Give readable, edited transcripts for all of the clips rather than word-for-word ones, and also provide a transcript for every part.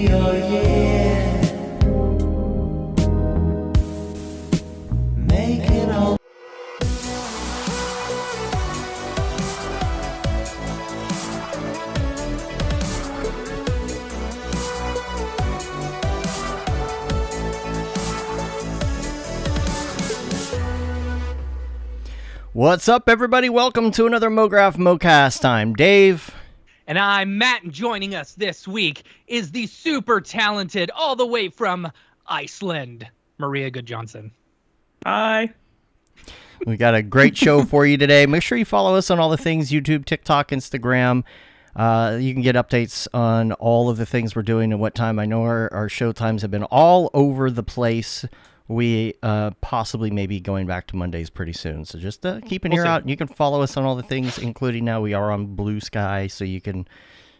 your year. Make it all. What's up, everybody? Welcome to another MoGraph MoCast. I'm Dave. And I'm Matt, and joining us this week is the super talented, all the way from Iceland, María Guðjohnsen. Hi. We got a great show for you today. Make sure you follow us on all the things, YouTube, TikTok, Instagram. You can get updates on all of the things we're doing and what time. I know our show times have been all over the place. We possibly may be going back to Mondays pretty soon. So just keep an ear out. You can follow us on all the things, including now we are on Blue Sky, so you can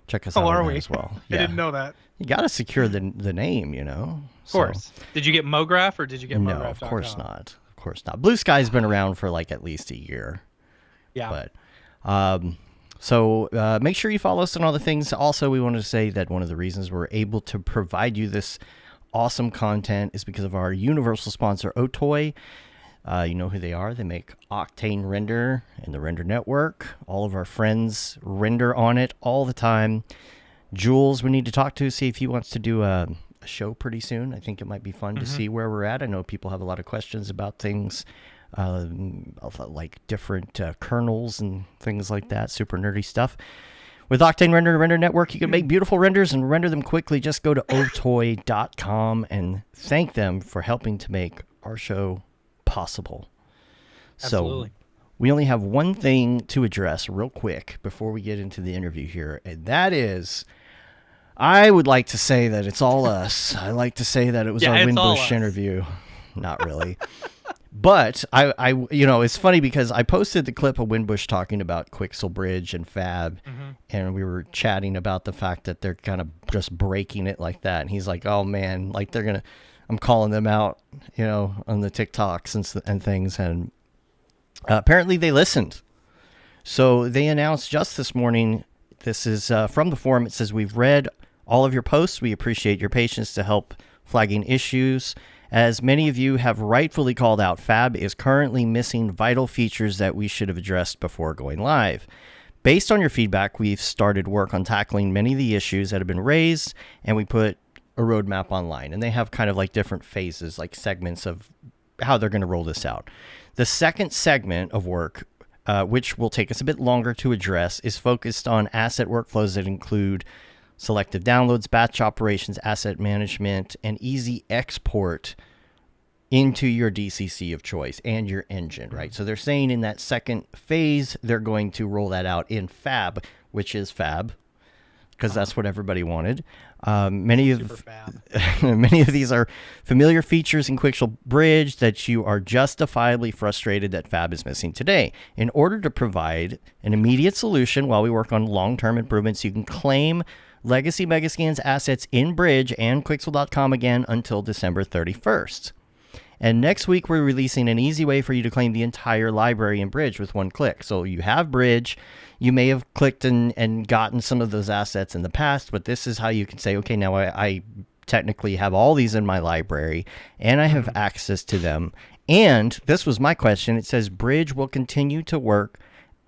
check us out on there as well. I didn't know that. You got to secure the name, you know. Of course. Did you get MoGraph or did you get MoGraph.com? No, of course not. Of course not. Blue Sky's been around for like at least a year. Yeah. But so make sure you follow us on all the things. Also, we wanted to say that one of the reasons we're able to provide you this awesome content is because of our universal sponsor, Otoy. You know who they are. They make Octane Render and the Render Network. All of our friends render on it all the time. Jules, we need to talk to, see if he wants to do a show pretty soon. I think it might be fun to see where we're at. I know people have a lot of questions about things like different kernels and things like that, super nerdy stuff. With Octane Render and Render Network, you can make beautiful renders and render them quickly. Just go to otoy.com and thank them for helping to make our show possible. Absolutely. So we only have one thing to address real quick before we get into the interview here, and that is, I would like to say that it's all us. I like to say that it was our Windbush interview. Not really. But I, you know, it's funny because I posted the clip of Windbush talking about Quixel Bridge and Fab, and we were chatting about the fact that they're kind of just breaking it like that. And he's like, "Oh man, like I'm calling them out, you know, on the TikToks and things." And apparently they listened. So they announced just this morning. This is from the forum. It says, "We've read all of your posts. We appreciate your patience to help flagging issues. As many of you have rightfully called out, Fab is currently missing vital features that we should have addressed before going live. Based on your feedback, we've started work on tackling many of the issues that have been raised, and we put a roadmap online." And they have kind of like different phases, like segments of how they're going to roll this out. The second segment of work, which will take us a bit longer to address, is focused on asset workflows that include selective downloads, batch operations, asset management, and easy export into your DCC of choice and your engine, right? So they're saying in that second phase, they're going to roll that out in Fab, which is Fab, because that's what everybody wanted. Many of these are familiar features in Quixel Bridge that you are justifiably frustrated that Fab is missing today. In order to provide an immediate solution while we work on long-term improvements, you can claim Legacy Megascans assets in Bridge and Quixel.com again until December 31st. And next week, we're releasing an easy way for you to claim the entire library in Bridge with one click. So you have Bridge. You may have clicked and gotten some of those assets in the past, but this is how you can say, okay, now I technically have all these in my library, and I have access to them. And this was my question. It says Bridge will continue to work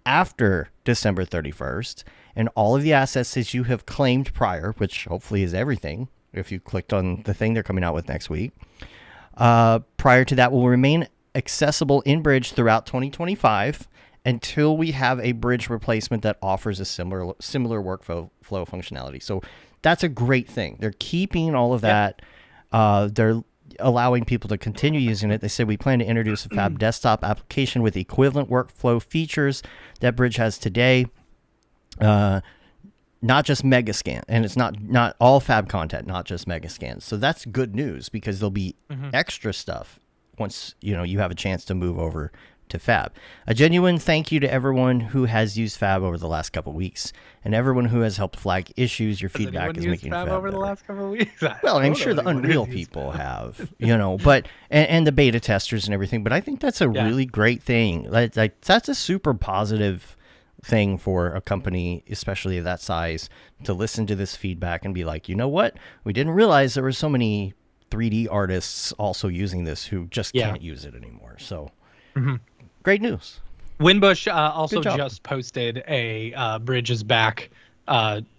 after December 31st. And all of the assets that you have claimed prior, which hopefully is everything, if you clicked on the thing they're coming out with next week, prior to that will remain accessible in Bridge throughout 2025 until we have a Bridge replacement that offers a similar workflow functionality. So that's a great thing. They're keeping all of that. They're allowing people to continue using it. They said, "We plan to introduce a Fab desktop application with equivalent workflow features that Bridge has today. Not just Megascan, and it's not all Fab content, not just Megascans." So that's good news because there'll be extra stuff once you have a chance to move over to Fab. A genuine thank you to everyone who has used Fab over the last couple of weeks, and everyone who has helped flag issues. Your feedback is making Fab over better. the last couple of weeks. Well, I'm sure the Unreal people have, but and the beta testers and everything. But I think that's a really great thing. Like that's a super positive thing for a company, especially of that size, to listen to this feedback and be like, you know what? We didn't realize there were so many 3D artists also using this who just can't use it anymore. So great news. Winbush also just posted a Bridge is Back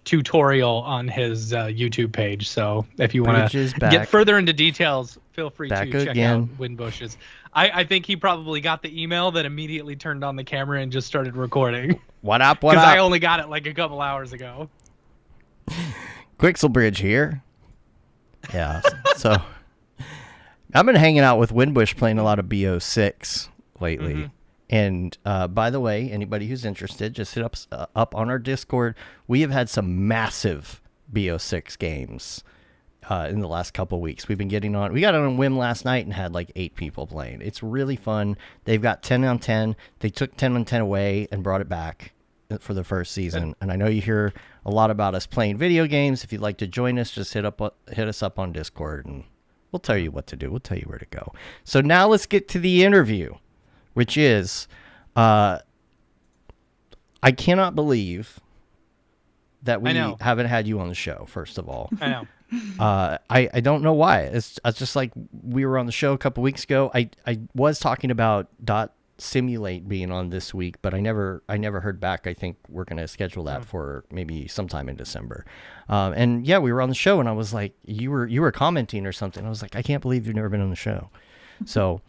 tutorial on his YouTube page. So if you want to get further into details, feel free to check out Winbush's. I think he probably got the email that immediately turned on the camera and just started recording. What up? Because I only got it like a couple hours ago. Quixelbridge here. Yeah. So I've been hanging out with Winbush playing a lot of BO6 lately. And by the way, anybody who's interested, just hit up on our Discord. We have had some massive BO6 games in the last couple of weeks. We've been getting on. We got on a whim last night and had like 8 people playing. It's really fun. They've got 10 on 10. They took 10 on 10 away and brought it back for the first season. And I know you hear a lot about us playing video games. If you'd like to join us, just hit us up on Discord and we'll tell you what to do. We'll tell you where to go. So now let's get to the interview, which is, I cannot believe that we haven't had you on the show, first of all. I know. I don't know why. It's just like we were on the show a couple weeks ago. I was talking about Simulate being on this week, but I never heard back. I think we're going to schedule that for maybe sometime in December. And yeah, we were on the show and I was like, you were commenting or something. I was like, I can't believe you've never been on the show. So,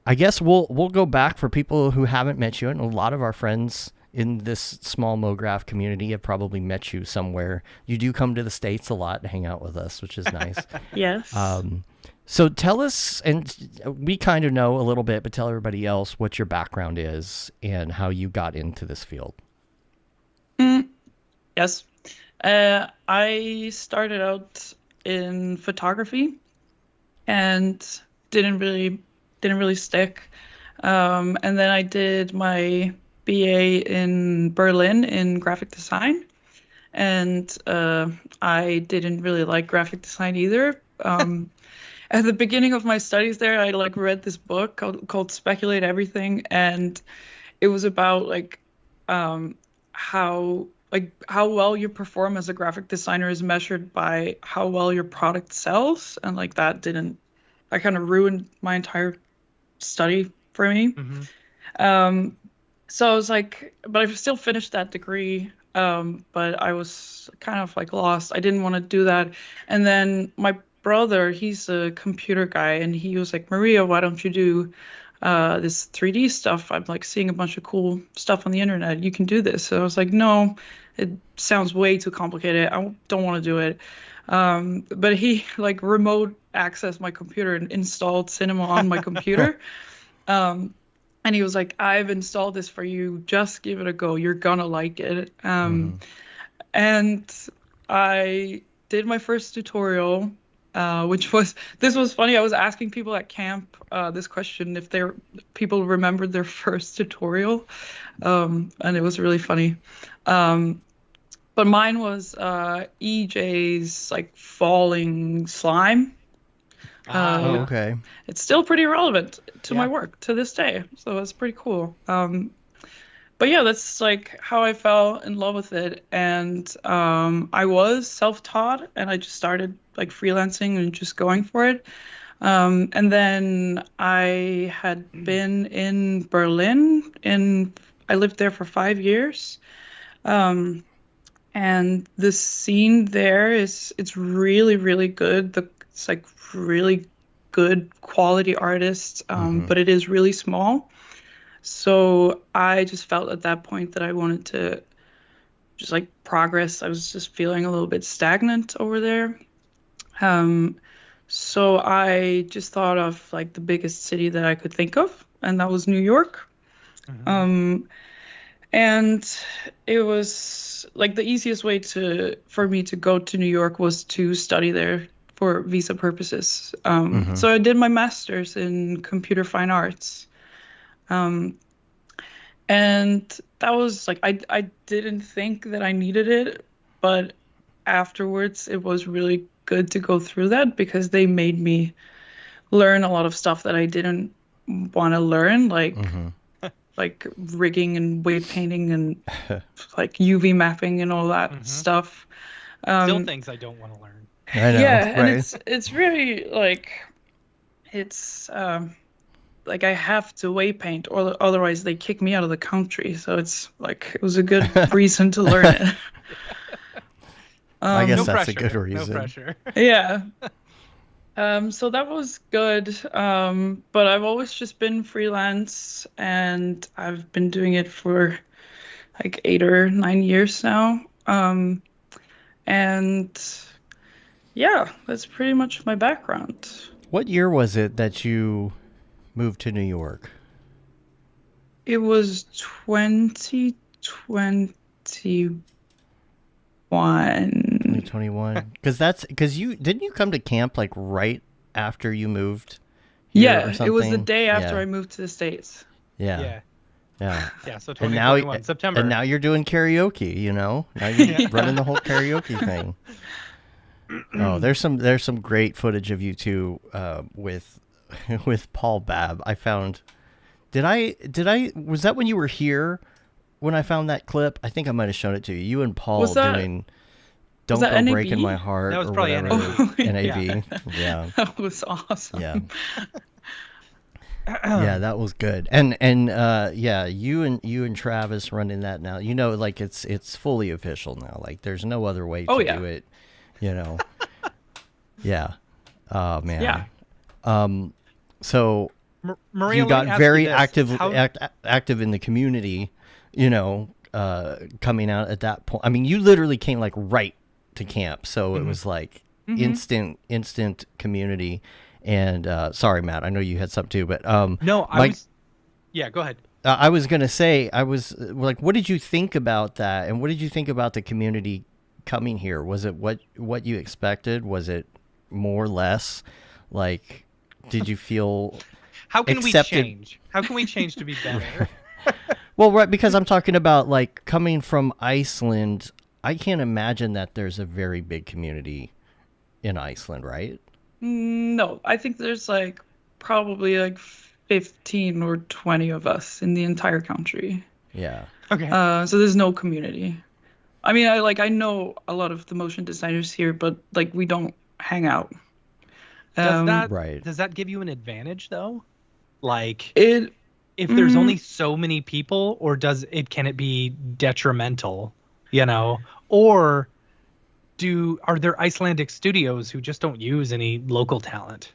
I guess we'll go back for people who haven't met you, and a lot of our friends in this small MoGraph community have probably met you somewhere. You do come to the States a lot to hang out with us, which is nice. Yes. So tell us, and we kind of know a little bit, but tell everybody else what your background is and how you got into this field. Yes. I started out in photography and didn't really stick. And then I did my BA in Berlin in graphic design. And I didn't really like graphic design either. At the beginning of my studies there, I read this book called Speculate Everything. And it was about how well you perform as a graphic designer is measured by how well your product sells. And that kind of ruined my entire study for me. So I was but I still finished that degree. But I was kind of lost. I didn't want to do that. And then my brother, he's a computer guy, and he was like, Maria, why don't you do this 3D stuff? I'm seeing a bunch of cool stuff on the internet. You can do this. So I was like, no, it sounds way too complicated. I don't want to do it. But he remote accessed my computer and installed Cinema on my computer. And he was like, I've installed this for you. Just give it a go. You're gonna like it. And I did my first tutorial, this was funny. I was asking people at camp this question if people remembered their first tutorial, and it was really funny. But mine was EJ's falling slime. Okay. It's still pretty relevant to my work to this day, so it's pretty cool. But yeah, that's how I fell in love with it. And I was self-taught, and I just started freelancing and just going for it. And then I had been in Berlin, and I lived there for 5 years. And the scene there it's really, really good. It's really good quality artists, but it is really small. So I just felt at that point that I wanted to just progress. I was just feeling a little bit stagnant over there. So I just thought of the biggest city that I could think of, and that was New York. And it was the easiest way for me to go to New York was to study there for visa purposes. So I did my master's in computer fine arts. And that was I didn't think that I needed it, but afterwards it was really good to go through that because they made me learn a lot of stuff that I didn't want to learn, like like rigging and wave painting and like UV mapping and all that stuff. Still things I don't want to learn. I know, yeah, right? and it's really like it's like I have to wave paint, or otherwise they kick me out of the country. So it's like it was a good reason to learn it. I guess no that's pressure, a good reason. No pressure. Yeah. So that was good. But I've always just been freelance, and I've been doing it for like 8 or 9 years now. And yeah, that's pretty much my background. What year was it that you moved to New York? It was 2021. 2021. Because you didn't you come to camp like right after you moved here or something? It was the day after I moved to the States. Yeah. So 2021, and September. And now you're doing karaoke, you know? Now you're running the whole karaoke thing. Oh, there's some great footage of you two with Paul Babb. I found. Did I was that when you were here when I found that clip? I think I might have shown it to you. You and Paul doing Don't Go NAB? Breaking My Heart. That was or probably whatever. NAB. Yeah. That was awesome. Yeah. Yeah, that was good. And yeah, you and Travis running that now. You know, like it's fully official now. Like there's no other way to do it, you know. Yeah. Oh man. Yeah. So Maria, you got very active in the community, you know, coming out at that point. I mean, you literally came like right to camp. So it was like instant community. And sorry, Matt, I know you had something too, but no, go ahead. I was gonna say, I was like, what did you think about that, and what did you think about the community coming here? Was it what you expected? Was it more or less? Like, did you feel how can accepted? We change? How can we change to be better? Well, right, because I'm talking about like coming from Iceland. I can't imagine that there's a very big community in Iceland, right? No, I think there's like probably like 15 or 20 of us in the entire country. Yeah. Okay. So there's no community. I mean, I know a lot of the motion designers here, but like we don't hang out. Does that give you an advantage though? Like if there's only so many people, or can it be detrimental? You know, or are there Icelandic studios who just don't use any local talent?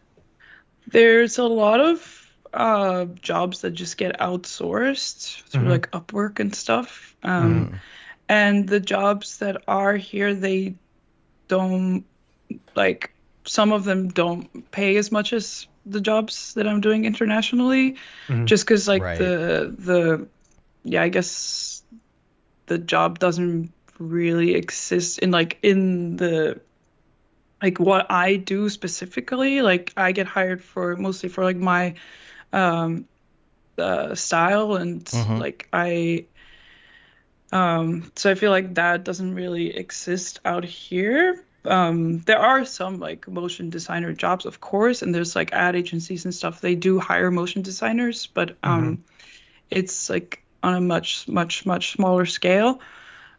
There's a lot of jobs that just get outsourced through like Upwork and stuff. And the jobs that are here, they don't, like, some of them don't pay as much as the jobs that I'm doing internationally, just because like I guess the job doesn't really exist in the like what I do specifically. Like I get hired mostly for like my style and like so I feel like that doesn't really exist out here. There are some like motion designer jobs, of course, and there's like ad agencies and stuff. They do hire motion designers, but it's like on a much smaller scale.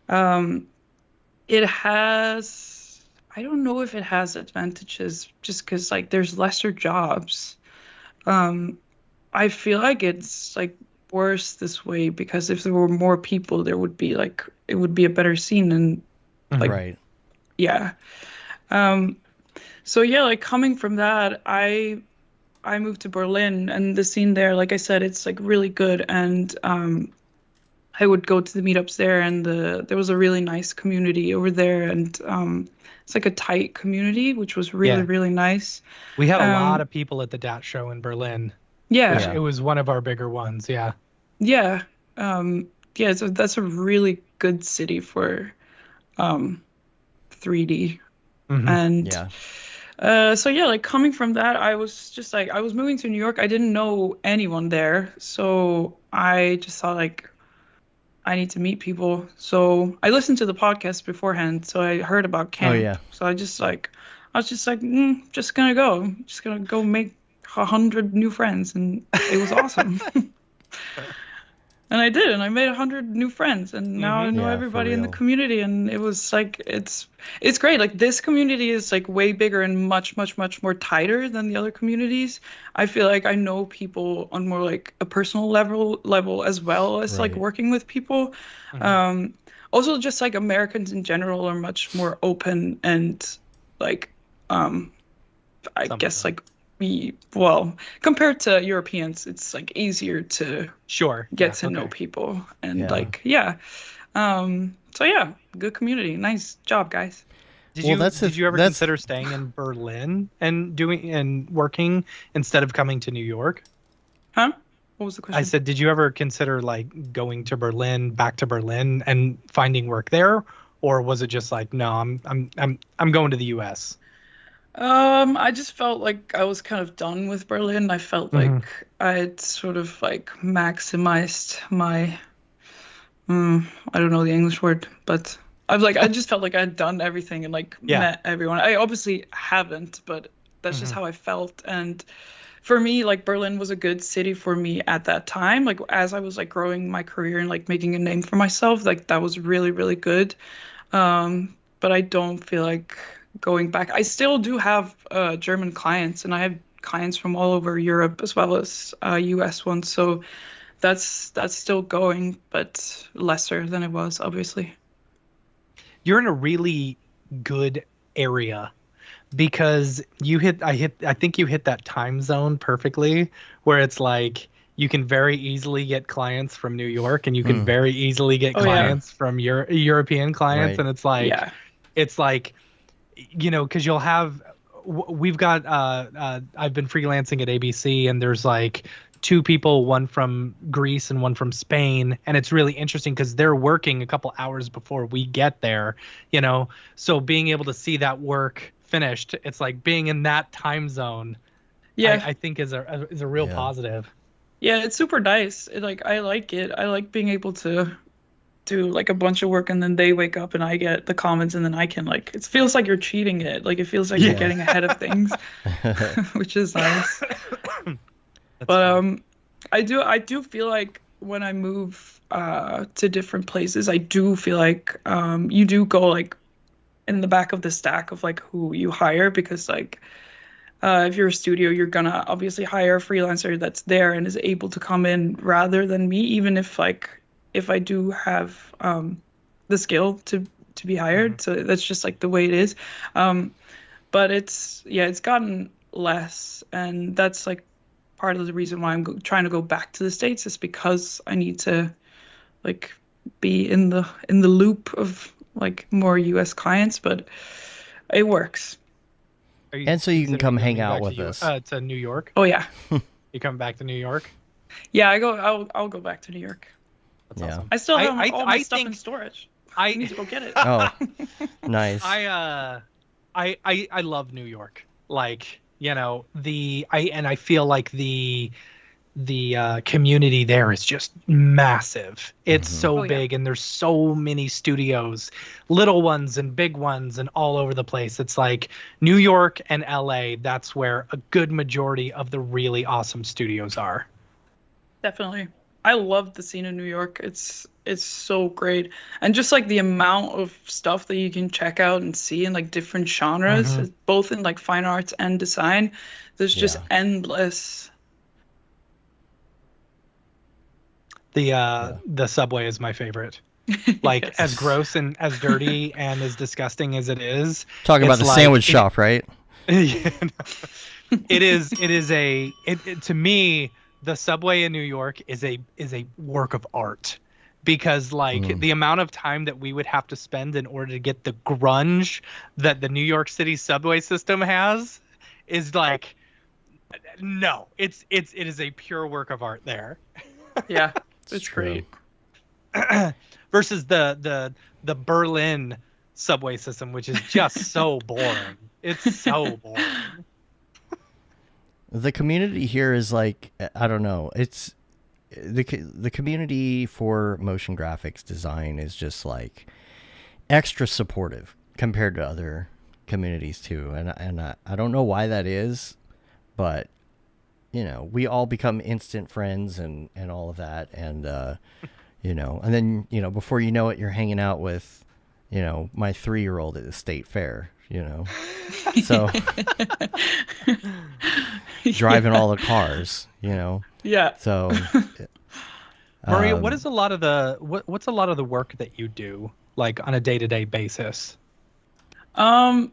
It has, I don't know if it has advantages just because like there's lesser jobs. I feel like it's like worse this way because if there were more people, there would be like, it would be a better scene and like, yeah. So yeah, like coming from that, I moved to Berlin, and the scene there, like I said, it's like really good. And, I would go to the meetups there, and there was a really nice community over there, and it's like a tight community, which was really, really nice. We had a lot of people at the DAT show in Berlin. Yeah. It was one of our bigger ones, yeah. Yeah. So that's a really good city for 3D. And so yeah, like coming from that, I was just like, I was moving to New York. I didn't know anyone there. So I just thought like, I need to meet people. So I listened to the podcast beforehand. So I heard about camp. Oh, yeah. So I was just like, just gonna go make 100 new friends. And it was awesome. And I did, and I made 100 new friends, and now I know everybody in the community, and it was like it's great. Like this community is like way bigger and much more tighter than the other communities. I feel like I know people on more like a personal level as well as like working with people. Also, just like Americans in general are much more open and like I guess like compared to Europeans, it's like easier to get to know people and so yeah, good community. Nice job, guys. Did you ever consider staying in Berlin and working instead of coming to New York? Huh? What was the question? I said, did you ever consider like going to Berlin, back to Berlin, and finding work there, or was it just like, no, I'm going to the U.S.? I just felt like I was kind of done with Berlin. I felt like I'd sort of like maximized my, I don't know the English word, but I just felt like I'd done everything and like met everyone. I obviously haven't, but that's just how I felt. And for me, like Berlin was a good city for me at that time. Like as I was like growing my career and like making a name for myself, like that was really, really good. But I don't feel like going back. I still do have German clients, and I have clients from all over Europe as well as US ones. So that's still going, but lesser than it was, obviously. You're in a really good area because I think you hit that time zone perfectly where it's like you can very easily get clients from New York and you can very easily get clients from European clients. And it's like, you know, because we've got I've been freelancing at ABC, and there's like two people, one from Greece and one from Spain, and it's really interesting because they're working a couple hours before we get there, you know. So being able to see that work finished, it's like being in that time zone. I think is a real positive. Yeah, it's super nice. I like it. I like being able to do like a bunch of work and then they wake up and I get the comments and then I can like, it feels like you're cheating it. Like it feels like you're getting ahead of things, which is nice. But I do feel like when I move to different places, I do feel like you do go like in the back of the stack of like who you hire, because like if you're a studio, you're gonna obviously hire a freelancer that's there and is able to come in rather than me, even if I do have the skill to be hired. So that's just like the way it is. But it's gotten less, and that's like part of the reason why I'm trying to go back to the States, is because I need to like be in the loop of like more US clients, but it works. And so you can come hang out with us. To New York. Oh yeah. You come back to New York? Yeah, I'll go back to New York. That's awesome. I still have all my stuff in storage. I need to go get it. Oh, nice. I love New York. Like, you know, I feel like the community there is just massive. It's so big, and there's so many studios, little ones and big ones, and all over the place. It's like New York and LA, that's where a good majority of the really awesome studios are. Definitely. I love the scene in New York. It's so great. And just like the amount of stuff that you can check out and see in like different genres, both in like fine arts and design, there's just endless. The subway is my favorite. Like as gross and as dirty and as disgusting as it is. Talking about the sandwich shop, right? It is to me, the subway in New York is a work of art, because like the amount of time that we would have to spend in order to get the grunge that the New York City subway system has is like, no, it is a pure work of art there. Yeah, it's great. Versus the Berlin subway system, which is just so boring. It's so boring. The community here is like, I don't know. It's the community for motion graphics design is just like extra supportive compared to other communities too. And I don't know why that is, but we all become instant friends and all of that. And, and then, before you know it, you're hanging out with, my 3-year-old at the state fair, so driving all the cars, Yeah. So, Maria, what's a lot of the work that you do, like on a day-to-day basis? I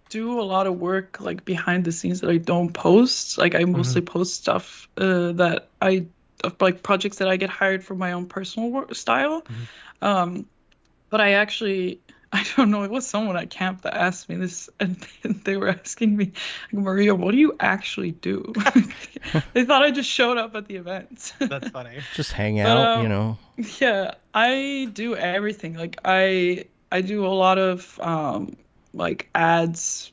do a lot of work like behind the scenes that I don't post. Like I mostly post stuff that like projects that I get hired for my own personal work style. But I don't know, it was someone at camp that asked me this, and they were asking me, Maria, what do you actually do? They thought I just showed up at the events. That's funny. Just hang out, Yeah, I do everything. Like I do a lot of like ads,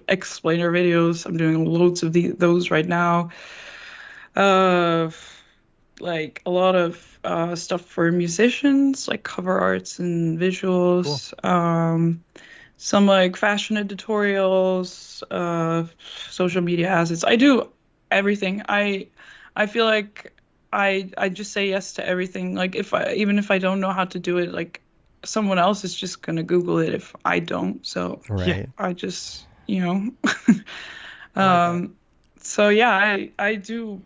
explainer videos. I'm doing loads of those right now. Like a lot of stuff for musicians, like cover arts and visuals. Cool. Some like fashion editorials, social media assets. I do everything. I feel like I just say yes to everything. Like even if I don't know how to do it, like someone else is just gonna Google it if I don't. So right. I just so yeah, I do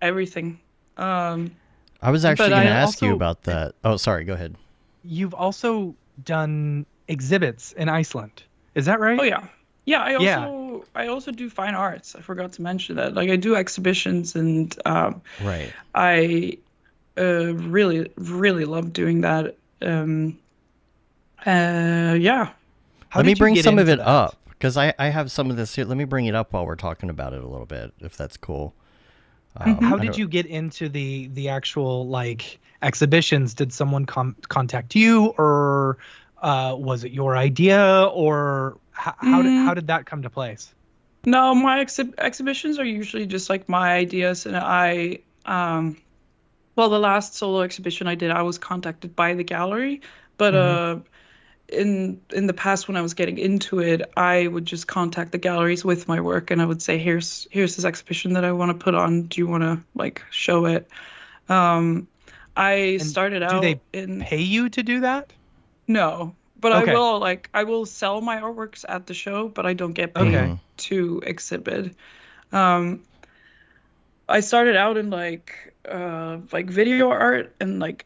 everything. I was actually going to ask you about that. Oh, sorry. Go ahead. You've also done exhibits in Iceland. Is that right? Oh, yeah. Yeah, I also do fine arts. I forgot to mention that. Like I do exhibitions and right. I really, really love doing that. Yeah. Let me bring some of it up because I have some of this here. Let me bring it up while we're talking about it a little bit, if that's cool. How did you get into the actual like exhibitions? Did someone contact you, or was it your idea, or how did that come to place? No, my exhibitions are usually just like my ideas, and well, the last solo exhibition I did, I was contacted by the gallery, but in the past when I was getting into it, I would just contact the galleries with my work, and I would say, here's this exhibition that I want to put on. Do you want to like show it? I started out. Do they pay you to do that? No, but okay. I will sell my artworks at the show, but I don't get paid to exhibit. I started out in like video art and like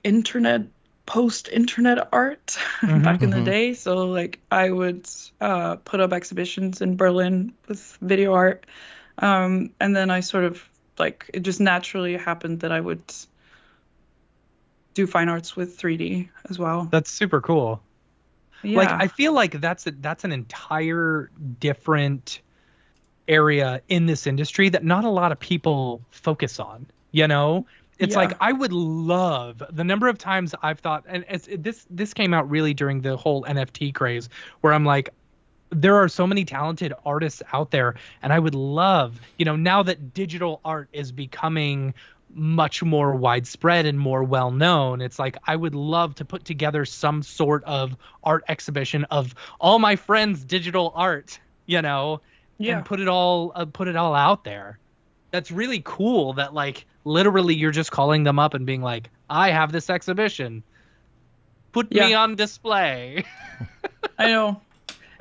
post-internet art back in the day. So like I would put up exhibitions in Berlin with video art. And then I sort of like, it just naturally happened that I would do fine arts with 3D as well. That's super cool. Yeah. Like I feel like that's an entire different area in this industry that not a lot of people focus on, It's like I would love the number of times I've thought, and this came out really during the whole NFT craze, where I'm like, there are so many talented artists out there, and I would love, now that digital art is becoming much more widespread and more well known, it's like I would love to put together some sort of art exhibition of all my friends' digital art, and put it all out there. That's really cool that like literally you're just calling them up and being like, I have this exhibition. Put me on display. I know.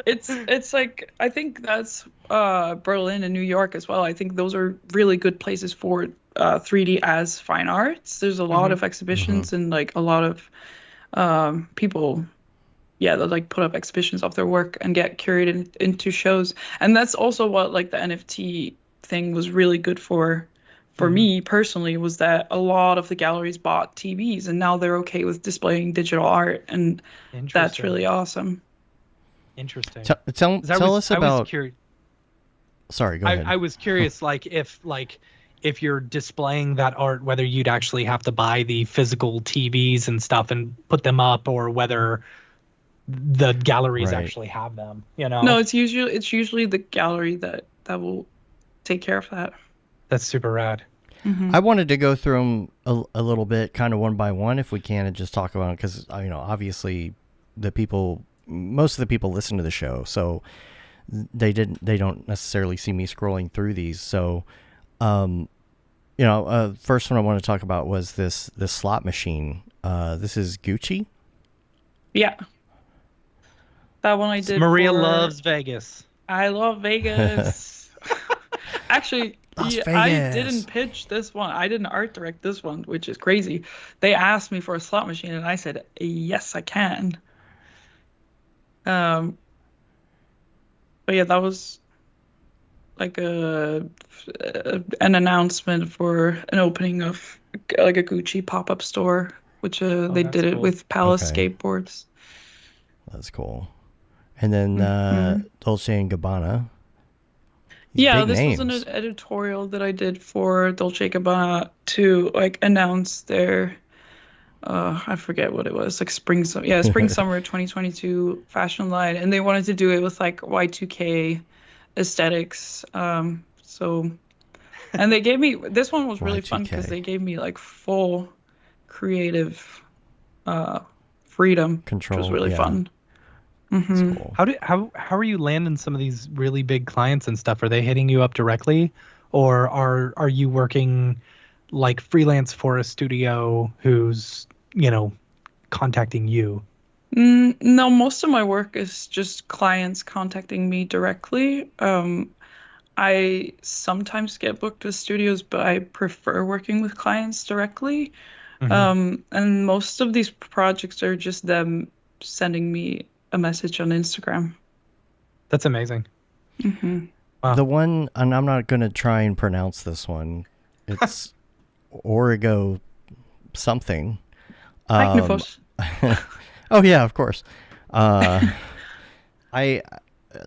It's like, I think that's Berlin and New York as well. I think those are really good places for 3D as fine arts. There's a lot of exhibitions and like a lot of people that like put up exhibitions of their work and get curated into shows. And that's also what like the NFT thing was really good for me personally, was that a lot of the galleries bought TVs and now they're okay with displaying digital art, and that's really awesome. Interesting. Tell us about. Sorry, go ahead. I was curious, like if you're displaying that art, whether you'd actually have to buy the physical TVs and stuff and put them up, or whether the galleries actually have them. No, it's usually the gallery that will take care of that. That's super rad. I wanted to go through them a little bit, kind of one by one, if we can, and just talk about it, because obviously most of the people listen to the show, so they don't necessarily see me scrolling through these. So, first one I want to talk about was this slot machine. This is Gucci. Yeah. That one I did. Maria loves Vegas. I love Vegas. Actually, I didn't pitch this one. I didn't art direct this one, which is crazy. They asked me for a slot machine, and I said, yes, I can. But yeah, that was like an announcement for an opening of like a Gucci pop-up store, which they did it with Palace Skateboards. That's cool. And then Dolce & Gabbana. This was an editorial that I did for Dolce & Gabbana to like announce their I forget what it was, like spring summer 2022 fashion line, and they wanted to do it with like Y2K aesthetics. And they gave me, this one was really fun because they gave me like full creative freedom, control, which was really fun. Mm-hmm. Cool. How are you landing some of these really big clients and stuff? Are they hitting you up directly, or are you working like freelance for a studio who's contacting you? No, most of my work is just clients contacting me directly. I sometimes get booked with studios, but I prefer working with clients directly. And most of these projects are just them sending me a message on Instagram. That's amazing. Wow. The one, and I'm not going to try and pronounce this one. It's Origo something. Magnifos. Oh yeah, of course. I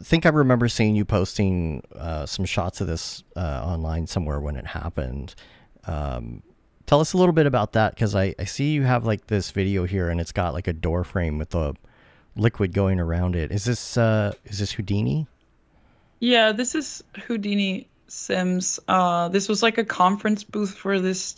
think I remember seeing you posting some shots of this online somewhere when it happened. Tell us a little bit about that, because I see you have like this video here, and it's got like a door frame with the liquid going around it. Is this Houdini? Yeah, this is Houdini Sims. This was like a conference booth for this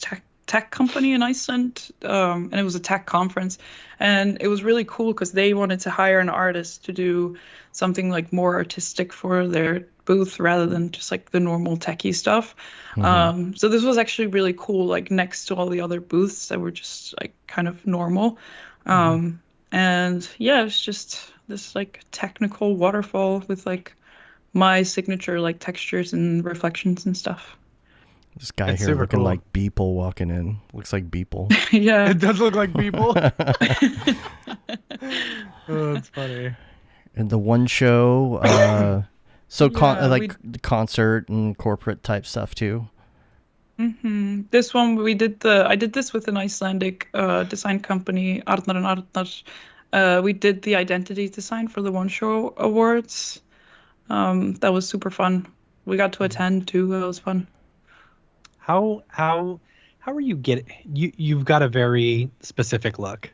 tech company in Iceland, and it was a tech conference, and it was really cool because they wanted to hire an artist to do something like more artistic for their booth rather than just like the normal techie stuff. So this was actually really cool, like next to all the other booths that were just like kind of normal. And yeah, it's just this like technical waterfall with like my signature like textures and reflections and stuff. This guy here looking cool. Like Beeple walking in. Looks like Beeple. Yeah. It does look like Beeple. Oh, that's funny. And the one show, like the concert and corporate type stuff too. This one I did this with an Icelandic design company, Arnar and Arnar. We did the identity design for the One Show Awards. That was super fun. We got to attend too. It was fun. How are you you've got a very specific look.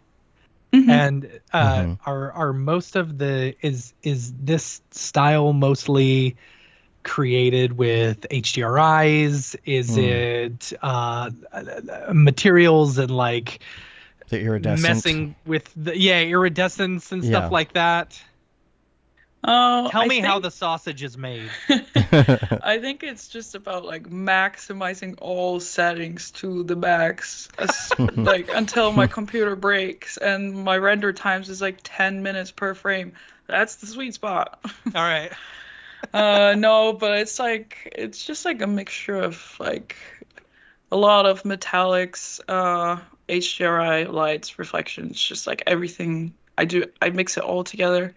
And are most of is this style mostly created with HDRIs? Is it materials and like the iridescent, messing with the iridescence and stuff like that? Tell me how the sausage is made. I think it's just about like maximizing all settings to the max, like until my computer breaks and my render times is like 10 minutes per frame. That's the sweet spot. All right. No, but it's just like a mixture of like a lot of metallics, HDRI lights, reflections, just like everything I mix it all together.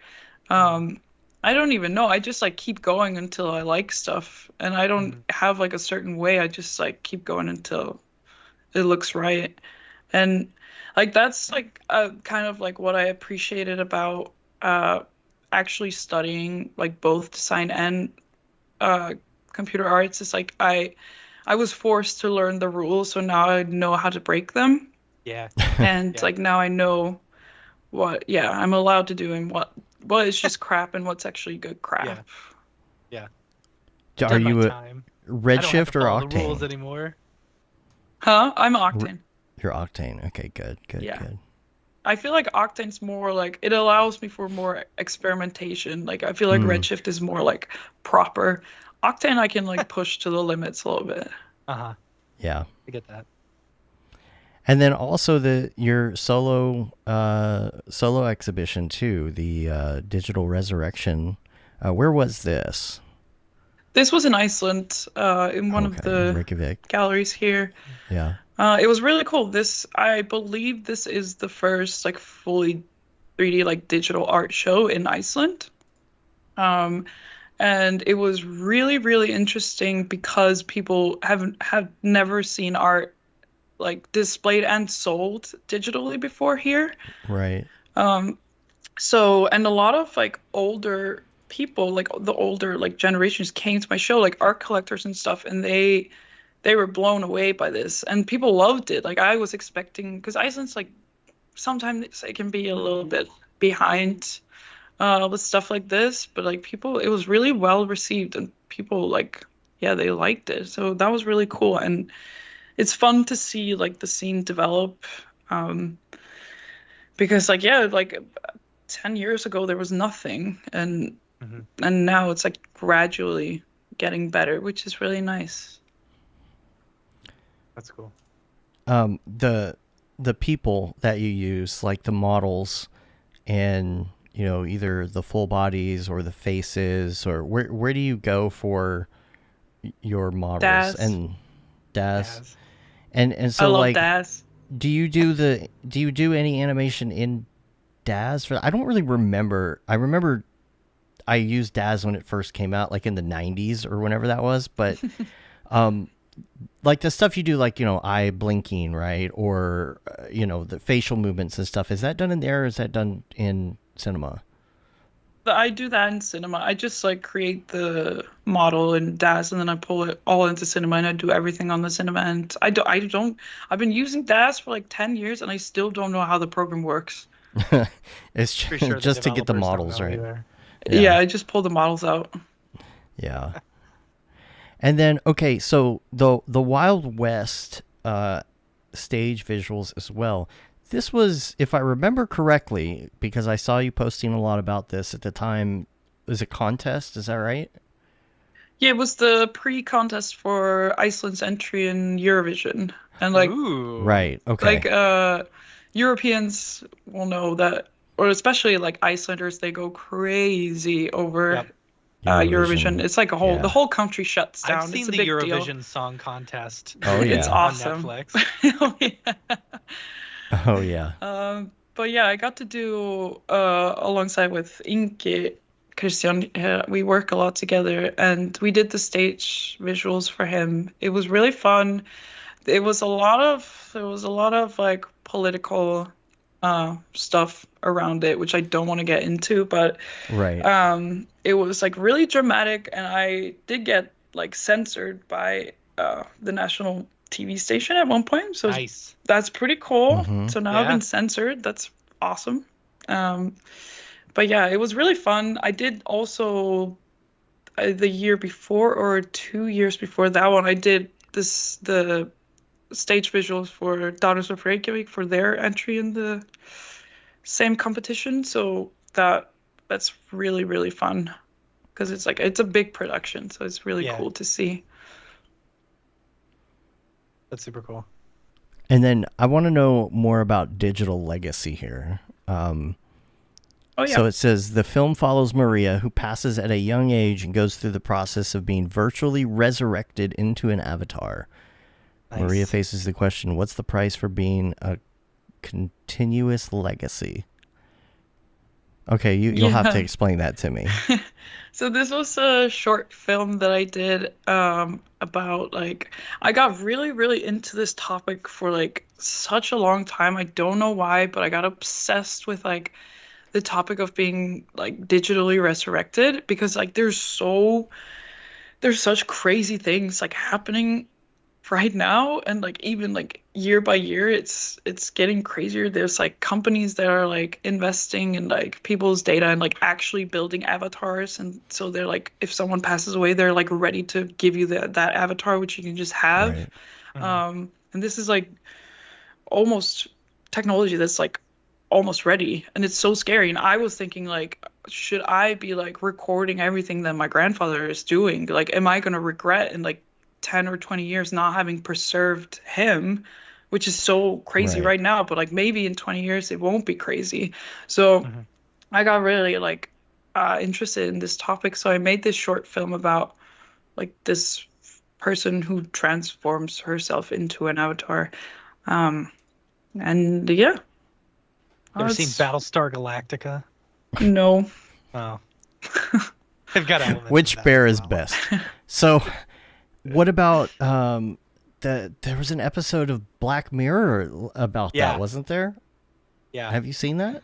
I don't even know. I just like keep going until I like stuff, and I don't have like a certain way. I just like keep going until it looks right. And like that's like kind of like what I appreciated about actually studying like both design and computer arts is like I was forced to learn the rules, so now I know how to break them. Yeah. And like now I know what I'm allowed to do and what is just crap and what's actually good crap. Yeah. Are you a Redshift or Octane? The rules anymore. Huh? I'm Octane. You're Octane. Okay, good. I feel like Octane's more like, it allows me for more experimentation. Like I feel like Redshift is more like proper. Octane I can like push to the limits a little bit. Yeah, I get that. And then also your solo exhibition too, the Digital Resurrection. Where was this? This was in Iceland, in one of the Reykjavik galleries here. Yeah. It was really cool. I believe this is the first like fully 3D like digital art show in Iceland. And it was really, really interesting because people have never seen art like displayed and sold digitally before here. Right. So, and a lot of like older people, like the older like generations came to my show, like art collectors and stuff, and they were blown away by this, and people loved it. Like I was expecting, because Iceland's like sometimes it can be a little bit behind with stuff like this, but like people, it was really well received, and people like, yeah, they liked it. So that was really cool, and it's fun to see like the scene develop, because like, yeah, like 10 years ago there was nothing, and now it's like gradually getting better, which is really nice. That's cool. The people that you use, like the models, and you know, either the full bodies or the faces, or where do you go for your models? Daz. And so, I love like, Daz. do you do any animation in Daz? I don't really remember. I remember I used Daz when it first came out, like in the 90s or whenever that was, but like the stuff you do, like, you know, eye blinking, right? Or, you know, the facial movements and stuff. Is that done in there, or is that done in cinema? I do that in cinema. I just like create the model in Daz, and then I pull it all into cinema, and I do everything on the cinema. And I've been using Daz for like 10 years, and I still don't know how the program works. It's just to get the models, right? Yeah, I just pull the models out. Yeah. And then, okay, so the Wild West stage visuals as well. This was, if I remember correctly, because I saw you posting a lot about this at the time, was a contest, is that right? Yeah, it was the pre-contest for Iceland's entry in Eurovision. And like, ooh. Right, okay. Like, Europeans will know that, or especially like Icelanders, they go crazy over Eurovision. It's like the whole country shuts down. I've seen it's the Eurovision deal. Song Contest. Oh yeah, it's awesome. On Netflix. Oh yeah. Oh yeah. But yeah, I got to do alongside with Inge Christian. We work a lot together, and we did the stage visuals for him. It was really fun. There was a lot of like political stuff around it, which I don't want to get into, but right. It was like really dramatic, and I did get like censored by the national TV station at one point, so nice. That's pretty cool. Mm-hmm. So now I've been censored. That's awesome. But yeah, it was really fun. I did also the year before, or 2 years before that one, I did the stage visuals for Daughters of Reykjavik for their entry in the same competition. So that's really, really fun, because it's a big production, so it's really cool to see. That's super cool. And then I want to know more about digital legacy here. So it says the film follows Maria, who passes at a young age and goes through the process of being virtually resurrected into an avatar. Nice. Maria faces the question, what's the price for being a continuous legacy? Okay, you'll have to explain that to me. So this was a short film that I did about, like, I got really, really into this topic for like such a long time. I don't know why, but I got obsessed with like the topic of being like digitally resurrected, because like there's such crazy things like happening right now, and like even like year by year it's getting crazier. There's like companies that are like investing in like people's data and like actually building avatars, and so they're like, if someone passes away, they're like ready to give you that avatar, which you can just have. Right. And this is like almost technology that's like almost ready, and it's so scary. And I was thinking, like, should I be like recording everything that my grandfather is doing? Like, am I going to regret in like 10 or 20 years not having preserved him, which is so crazy right now, but like maybe in 20 years it won't be crazy. So I got really like interested in this topic, so I made this short film about like this person who transforms herself into an avatar. And yeah. Ever seen Battlestar Galactica? No. Oh. They've got elements. Which bear is best? So, what about there was an episode of Black Mirror about that, wasn't there? Yeah. Have you seen that?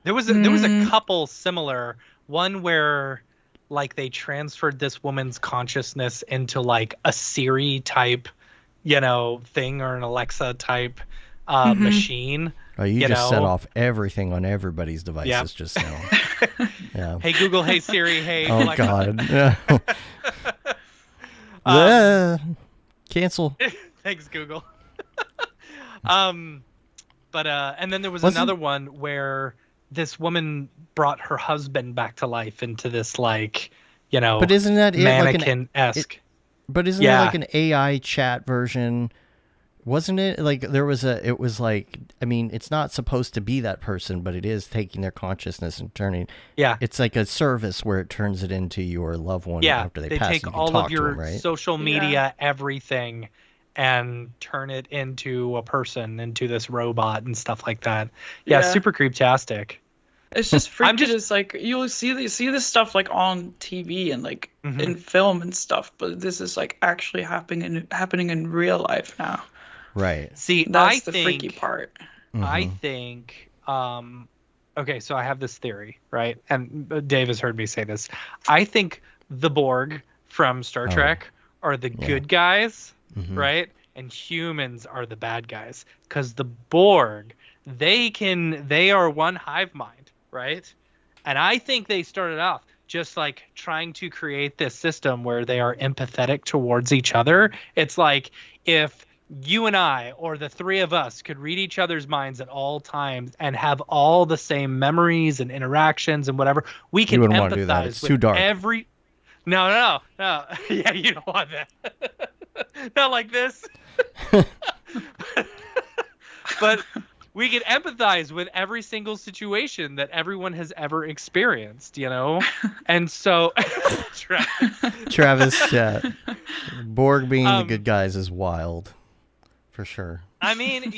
There was a couple similar, one where like they transferred this woman's consciousness into like a Siri type, thing, or an Alexa type machine. Oh, you just set off everything on everybody's devices just now. Yeah. Hey Google, hey Siri, hey oh Alexa. God. Cancel. Thanks, Google. And then there was another one where this woman brought her husband back to life into this like, but isn't that mannequin-esque? But isn't it like an AI chat version? Wasn't it like it was like, I mean, it's not supposed to be that person, but it is taking their consciousness and turning. Yeah. It's like a service where it turns it into your loved one after they pass. They take all of your social media, everything, and turn it into a person, into this robot and stuff like that. Yeah, super creeptastic. It's just freaky. Just like you'll see this stuff like on TV and like in film and stuff, but this is like actually happening in real life now. Right. See, that's the freaky part. I think. Okay, so I have this theory, right? And Dave has heard me say this. I think the Borg from Star Trek are the good guys, right? And humans are the bad guys, because the Borg, they are one hive mind, right? And I think they started off just like trying to create this system where they are empathetic towards each other. It's like if you and I, or the three of us, could read each other's minds at all times and have all the same memories and interactions and whatever, we can empathize want to do that. It's with too dark. No. Yeah, you don't want that. Not like this. But we can empathize with every single situation that everyone has ever experienced, And so Travis, Borg being the good guys is wild. For sure. I mean,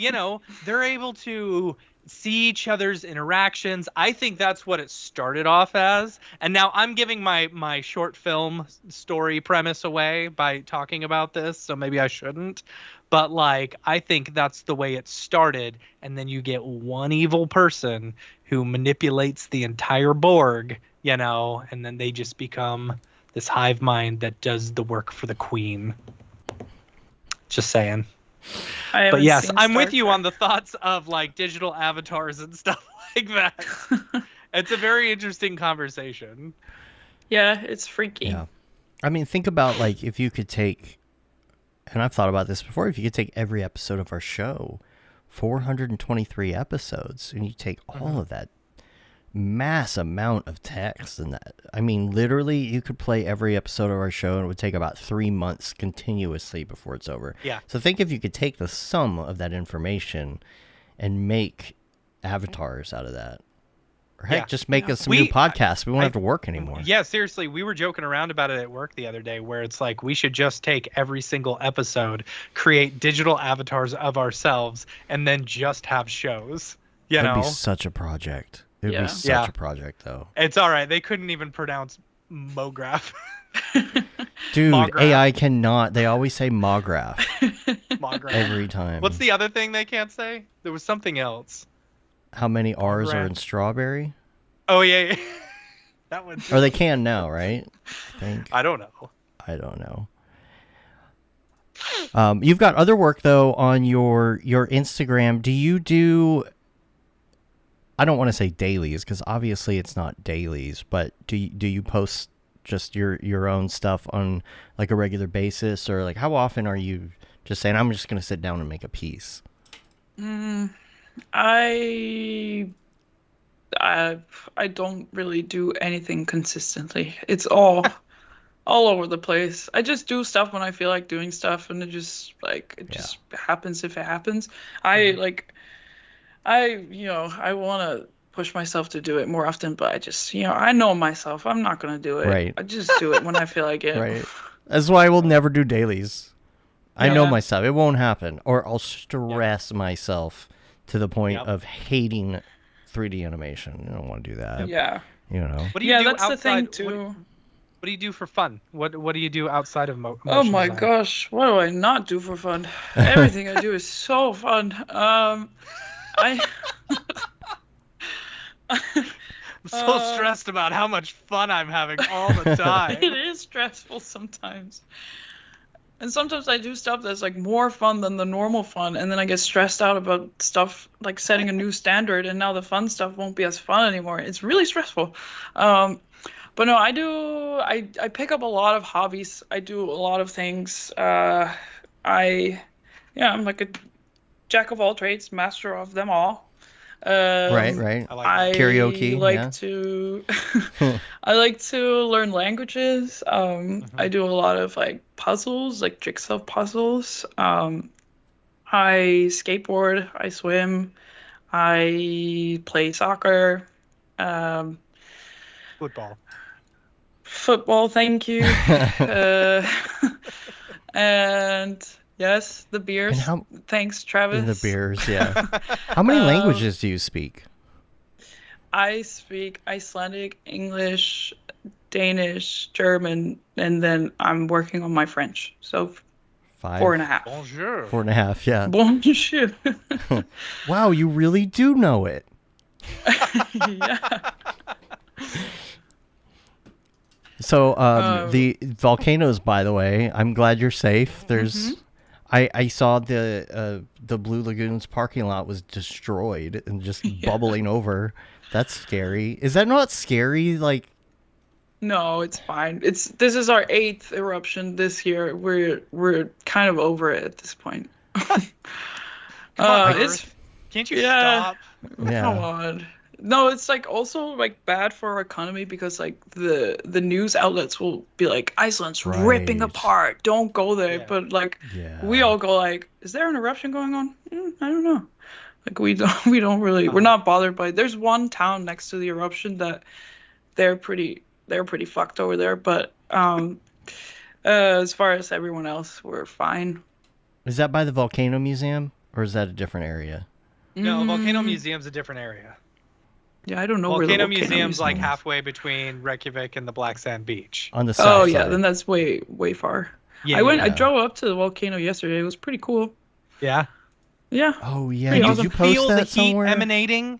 they're able to see each other's interactions. I think that's what it started off as. And now I'm giving my short film story premise away by talking about this, so maybe I shouldn't. But like, I think that's the way it started. And then you get one evil person who manipulates the entire Borg, and then they just become this hive mind that does the work for the queen. Just saying. But yes, I'm with you on the thoughts of like digital avatars and stuff like that. It's a very interesting conversation. Yeah, it's freaky. Yeah. I mean, think about like if you could take, and I've thought about this before, if you could take every episode of our show, 423 episodes, and you take all of that mass amount of text and that, I mean, literally you could play every episode of our show and it would take about 3 months continuously before it's over. Yeah. So think if you could take the sum of that information and make avatars out of that. Or heck, just make us some new podcasts. We won't have to work anymore. Yeah, seriously, we were joking around about it at work the other day, where it's like we should just take every single episode, create digital avatars of ourselves, and then just have shows. That'd be such a project. It would be such a project, though. It's all right. They couldn't even pronounce MoGraph. Dude, MoGraph. AI cannot. They always say MoGraph. MoGraph. Every time. What's the other thing they can't say? There was something else. How many R's are in strawberry? Oh, yeah. That one. Or they can now, right? I don't know. You've got other work, though, on your Instagram. Do you do... I don't want to say dailies, because obviously it's not dailies, but do you post just your own stuff on like a regular basis, or like how often are you just saying I'm just going to sit down and make a piece? I I don't really do anything consistently. It's all over the place. I just do stuff when I feel like doing stuff, and it just happens if it happens. I want to push myself to do it more often, but I just, I know myself. I'm not going to do it. Right. I just do it when I feel like it. Right. That's why I will never do dailies. I know myself. It won't happen. Or I'll stress myself to the point of hating 3D animation. I don't want to do that. Yeah. What do you do that's outside, the thing too. What do you do for fun? What do you do outside of motion Oh my design? gosh, what do I not do for fun? Everything I do is so fun. I'm so stressed about how much fun I'm having all the time. It is stressful sometimes. And sometimes I do stuff that's like more fun than the normal fun, and then I get stressed out about stuff like setting a new standard, and now the fun stuff won't be as fun anymore. It's really stressful. But no, I pick up a lot of hobbies. I do a lot of things. I'm like a jack of all trades, master of them all. Right. I karaoke. I like to learn languages. I do a lot of like puzzles, like jigsaw puzzles. I skateboard. I swim. I play soccer. Football. Thank you. And yes, the beers. Thanks, Travis. The beers, yeah. How many languages do you speak? I speak Icelandic, English, Danish, German, and then I'm working on my French. So 5. 4.5. Bonjour. 4.5, yeah. Bonjour. Wow, you really do know it. Yeah. So the volcanoes, by the way, I'm glad you're safe. There's, I saw the Blue Lagoon's parking lot was destroyed and just bubbling over. That's scary. Is that not scary? Like, no, it's fine. This is our 8th eruption this year. We're kind of over it at this point. Can't you stop? Yeah. Come on. No, it's like also like bad for our economy because like the news outlets will be like Iceland's ripping apart. Don't go there. Yeah. But like we all go like, is there an eruption going on? I don't know. Like we don't really we're not bothered by it. There's one town next to the eruption that they're pretty fucked over there. But as far as everyone else, we're fine. Is that by the Volcano Museum or is that a different area? No, Volcano Museum's a different area. Yeah, I don't know where the Volcano Museum's like halfway between Reykjavik and the Black Sand Beach. On the south side. Oh yeah, then that's way far. Yeah, I drove up to the volcano yesterday. It was pretty cool. Yeah. Yeah. Oh yeah. Did you post feel that the somewhere? heat emanating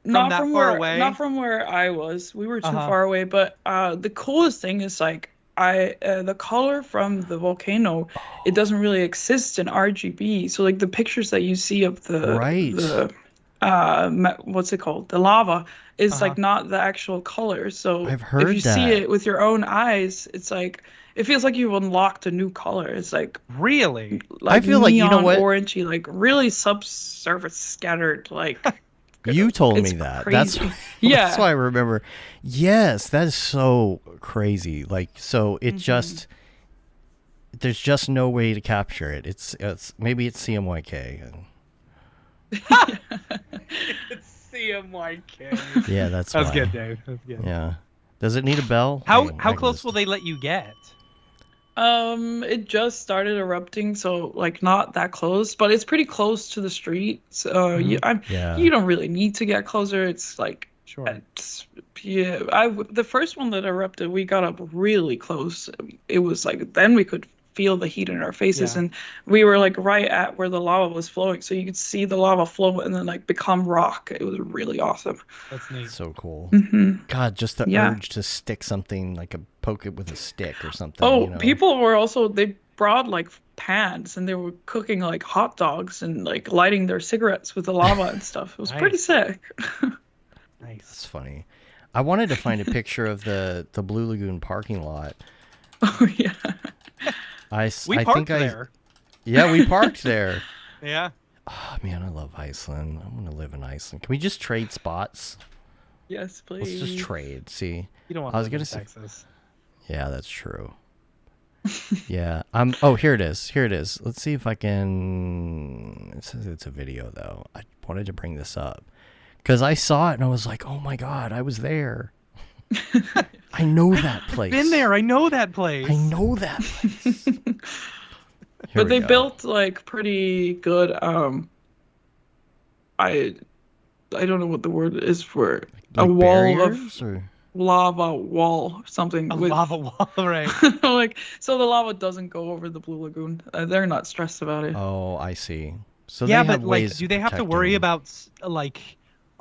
not from that far away? Not from where I was. We were too far away. But the coolest thing is like the color from the volcano, it doesn't really exist in RGB. So like the pictures that you see of the what's it called? The lava is like not the actual color. So I've heard if you see it with your own eyes, it's like it feels like you've unlocked a new color. It's like really, like I feel like, you know what, orangey, like really subsurface scattered. Like you told me that. Crazy. That's why I remember. Yes, that is so crazy. Like so, it just there's just no way to capture it. It's maybe it's CMYK. It's CMYK. Yeah, that's good, Dave. That's good. Yeah. Does it need a bell? How close will they let you get? It just started erupting, so like not that close, but it's pretty close to the street. So you don't really need to get closer. It's like the first one that erupted, we got up really close. It was like then we could feel the heat in our faces, and we were like right at where the lava was flowing, so you could see the lava flow and then like become rock. It was really awesome. That's neat. So cool. God, just the urge to stick something, like poke it with a stick or something. People were also, they brought like pans and they were cooking like hot dogs and like lighting their cigarettes with the lava and stuff. It was pretty sick. Nice. That's funny. I wanted to find a picture of the Blue Lagoon parking lot. Oh yeah. We parked there. Yeah, we parked there. Yeah. Oh man, I love Iceland. I want to live in Iceland. Can we just trade spots? Yes, please. Let's just trade. See, you don't want. I was gonna say Texas. Yeah, that's true. Yeah. Oh, here it is. Here it is. Let's see if I can. It says it's a video though. I wanted to bring this up because I saw it and I was like, oh my god, I was there. I know that place. Been there. I know that place. I know that place. But they built like pretty good. I don't know what the word is for like a wall of lava wall or something. Lava wall, right? Like so the lava doesn't go over the Blue Lagoon. They're not stressed about it. Oh, I see. So yeah, but like, do they have to worry about like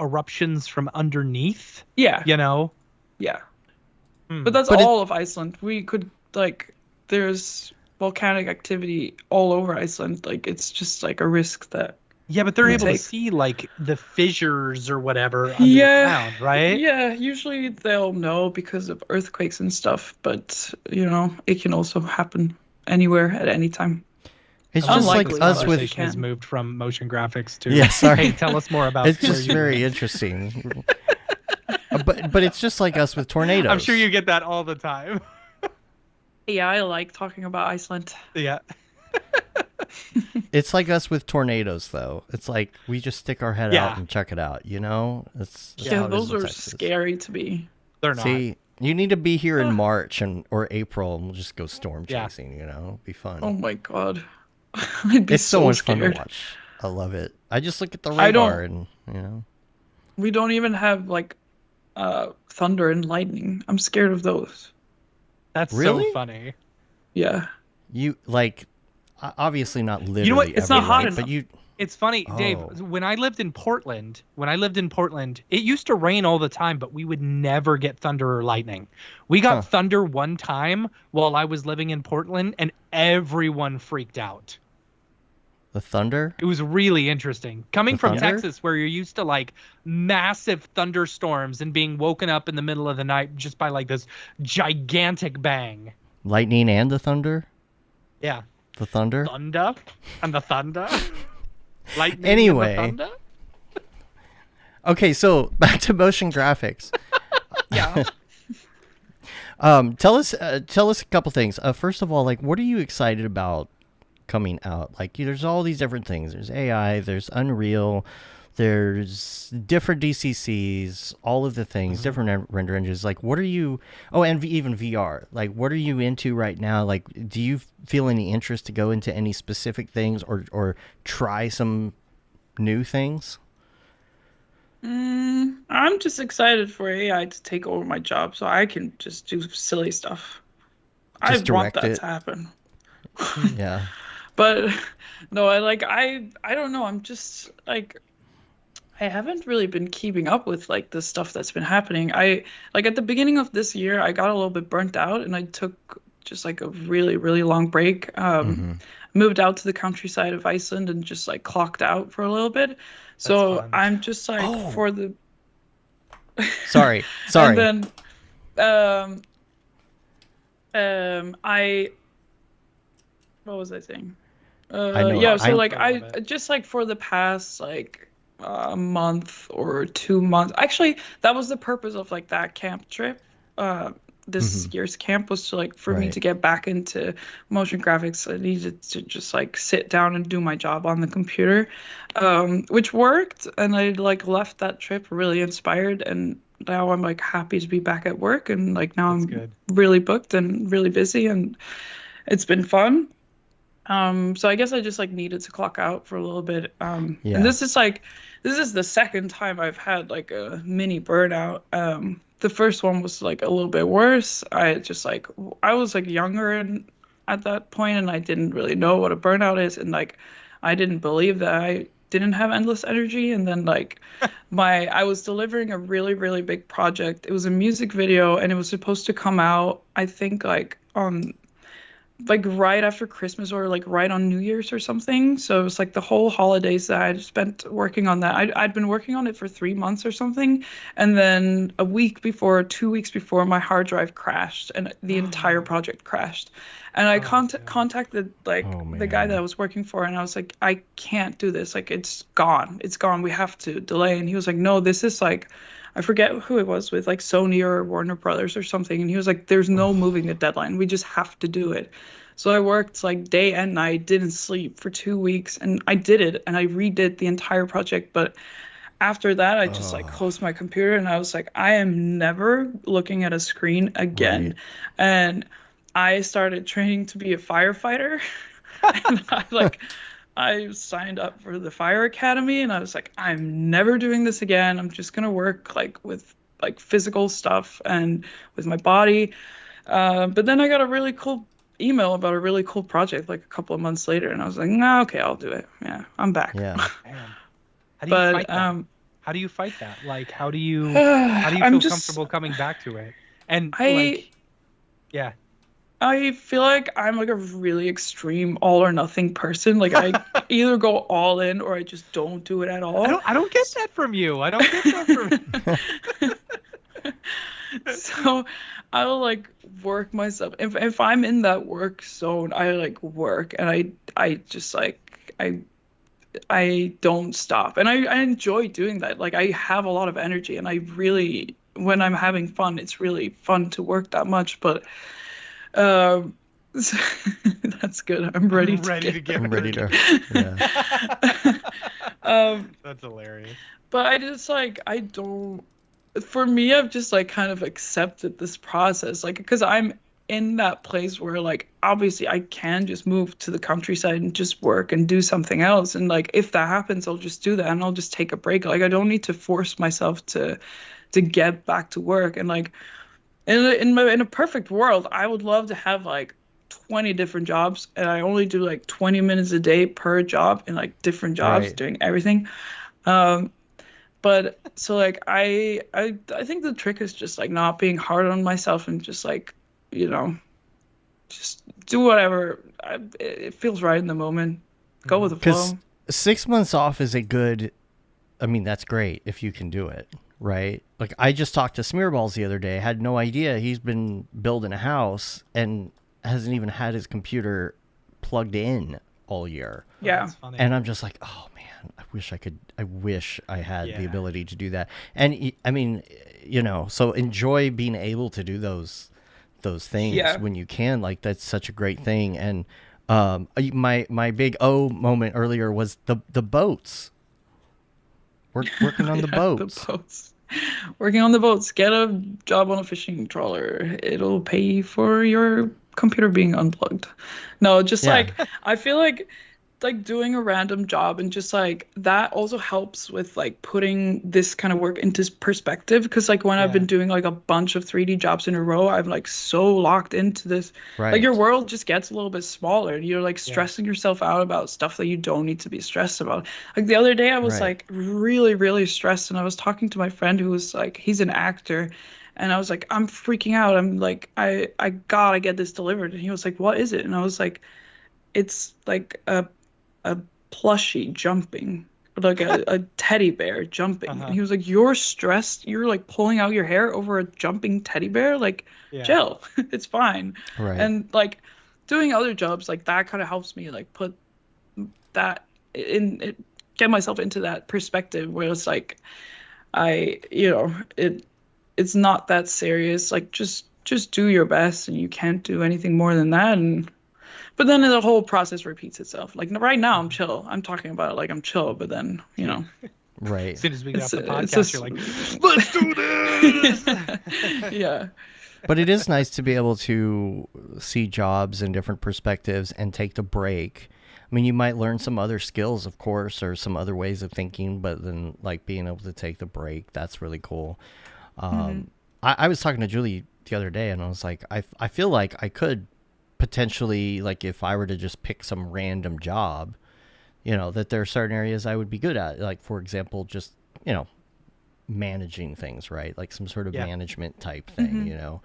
eruptions from underneath? Yeah. You know. Yeah. But that's all of Iceland. We could like there's volcanic activity all over Iceland. Like it's just like a risk that. Yeah, but they're able to see like the fissures or whatever underground, right? Yeah, usually they'll know because of earthquakes and stuff, but you know, it can also happen anywhere at any time. It's just like us with has moved from motion graphics to yeah, sorry. Hey, tell us more about it's just very interesting. But it's just like us with tornadoes. I'm sure you get that all the time. Yeah, I like talking about Iceland. Yeah. It's like us with tornadoes, though. It's like we just stick our head out and check it out. You know, that's those are scary to be. They're not. See, you need to be here in March or April, and we'll just go storm chasing. You know, be fun. Oh my god, I'd be it's so much scared. fun to watch. I love it. I just look at the radar, and you know, we don't even have like thunder and lightning. I'm scared of those. That's so funny. Yeah. You like. Obviously not literally. You know what? It's not hot enough. But it's funny, Dave. When I lived in Portland, it used to rain all the time, but we would never get thunder or lightning. We got thunder one time while I was living in Portland, and everyone freaked out. The thunder? It was really interesting. Coming from Texas, where you're used to like massive thunderstorms and being woken up in the middle of the night just by like this gigantic bang. Lightning and the thunder? Yeah. The thunder? Thunder and the thunder. Lightning anyway. And the thunder? Okay, so back to motion graphics. Yeah. Tell us a couple things. First of all, like, what are you excited about coming out? Like, there's all these different things. There's AI, there's Unreal, there's different DCCs, all of the things, different render engines. Like, what are you? Oh, and even VR. Like, what are you into right now? Like, do you feel any interest to go into any specific things or try some new things? I'm just excited for AI to take over my job so I can just do silly stuff. I want that to happen. Yeah. But no, I don't know. I'm just like, I haven't really been keeping up with like the stuff that's been happening. I like at the beginning of this year, I got a little bit burnt out and I took just like a really, really long break. Moved out to the countryside of Iceland and just like clocked out for a little bit. So I'm just like for the. Sorry. And then, what was I saying? Yeah. So like I just like for the past like a month or 2 months. Actually, that was the purpose of like that camp trip. This year's camp was to like for me to get back into motion graphics. I needed to just like sit down and do my job on the computer, which worked. And I like left that trip really inspired. And now I'm like happy to be back at work. And like now I'm really booked and really busy, and it's been fun. So I guess I just like needed to clock out for a little bit. And this is the second time I've had like a mini burnout. The first one was like a little bit worse. I was like younger at that point, and I didn't really know what a burnout is, and like I didn't believe that I didn't have endless energy. And then like I was delivering a really, really big project. It was a music video, and it was supposed to come out, I think like on like right after Christmas or like right on New Year's or something. So it was like the whole holidays that I'd spent working on that. I'd been working on it for 3 months or something. And then 2 weeks before, my hard drive crashed and the entire project crashed. And I contacted like the guy that I was working for, and I was like, I can't do this. Like, it's gone. We have to delay. And he was like, no, this is like, I forget who it was with, like Sony or Warner Brothers or something. And he was like, there's no moving the deadline. We just have to do it. So I worked like day and night, didn't sleep for 2 weeks, and I did it, and I redid the entire project. But after that, I just like closed my computer, and I was like, I am never looking at a screen again. Right. And I started training to be a firefighter. And I signed up for the fire academy, and I was like, I'm never doing this again. I'm just gonna work like with like physical stuff and with my body. But then I got a really cool email about a really cool project like a couple of months later, and I was like, no, okay, I'll do it. Yeah, I'm back. Yeah. How do you fight that? How do you fight that? Like, how do you feel comfortable coming back to it? And I feel like I'm like a really extreme all or nothing person. Like, I either go all in or I just don't do it at all. I don't get that from you. So I'll like work myself. If I'm in that work zone, I like work, and I just like I don't stop, and I enjoy doing that. Like, I have a lot of energy, and I really, when I'm having fun, it's really fun to work that much. But that's good. I'm ready to get ready to. Yeah. That's hilarious. But I just like, I don't. For me, I've just like kind of accepted this process, like, because I'm in that place where like obviously I can just move to the countryside and just work and do something else, and like if that happens, I'll just do that, and I'll just take a break. Like, I don't need to force myself to get back to work. And like in a perfect world, I would love to have like 20 different jobs, and I only do like 20 minutes a day per job in like different jobs, doing everything. But so like I think the trick is just like not being hard on myself, and just like, you know, just do whatever it feels right in the moment. Go with the flow. 'Cause 6 months off is that's great if you can do it, right? Like, I just talked to Smearballs the other day. I had no idea he's been building a house and hasn't even had his computer plugged in all year. Yeah. And I'm just like, oh man, I wish I had the ability to do that. And I mean, you know, so enjoy being able to do those things when you can. Like, that's such a great thing. And my big moment earlier was the boats. Working on the boats. The boats. Working on the boats. Get a job on a fishing trawler. It'll pay for your computer being unplugged. No, just like, I feel like doing a random job, and just like that also helps with like putting this kind of work into perspective, because like when I've been doing like a bunch of 3D jobs in a row, I'm like so locked into this. Like, your world just gets a little bit smaller, and you're like stressing yourself out about stuff that you don't need to be stressed about. Like, the other day I was like really, really stressed, and I was talking to my friend who was like, he's an actor, and I was like, I'm freaking out. I'm like, I gotta get this delivered. And he was like, what is it? And I was like, it's like a plushie jumping, like a teddy bear jumping. And he was like, you're stressed, you're like pulling out your hair over a jumping teddy bear, like chill. It's fine. And like doing other jobs like that kind of helps me like put that in it, get myself into that perspective where it's like, it's not that serious. Like, just do your best, and you can't do anything more than that. But then the whole process repeats itself. Like, right now, I'm chill. I'm talking about it like I'm chill, but then, you know. As soon as we get off the podcast, you're like, let's do this! Yeah. But it is nice to be able to see jobs in different perspectives and take the break. I mean, you might learn some other skills, of course, or some other ways of thinking, but then, like, being able to take the break, that's really cool. I was talking to Julie the other day, and I was like, I feel like I could potentially, like, if I were to just pick some random job, you know, that there are certain areas I would be good at. Like, for example, just, you know, managing things, right? Like some sort of management type thing, you know,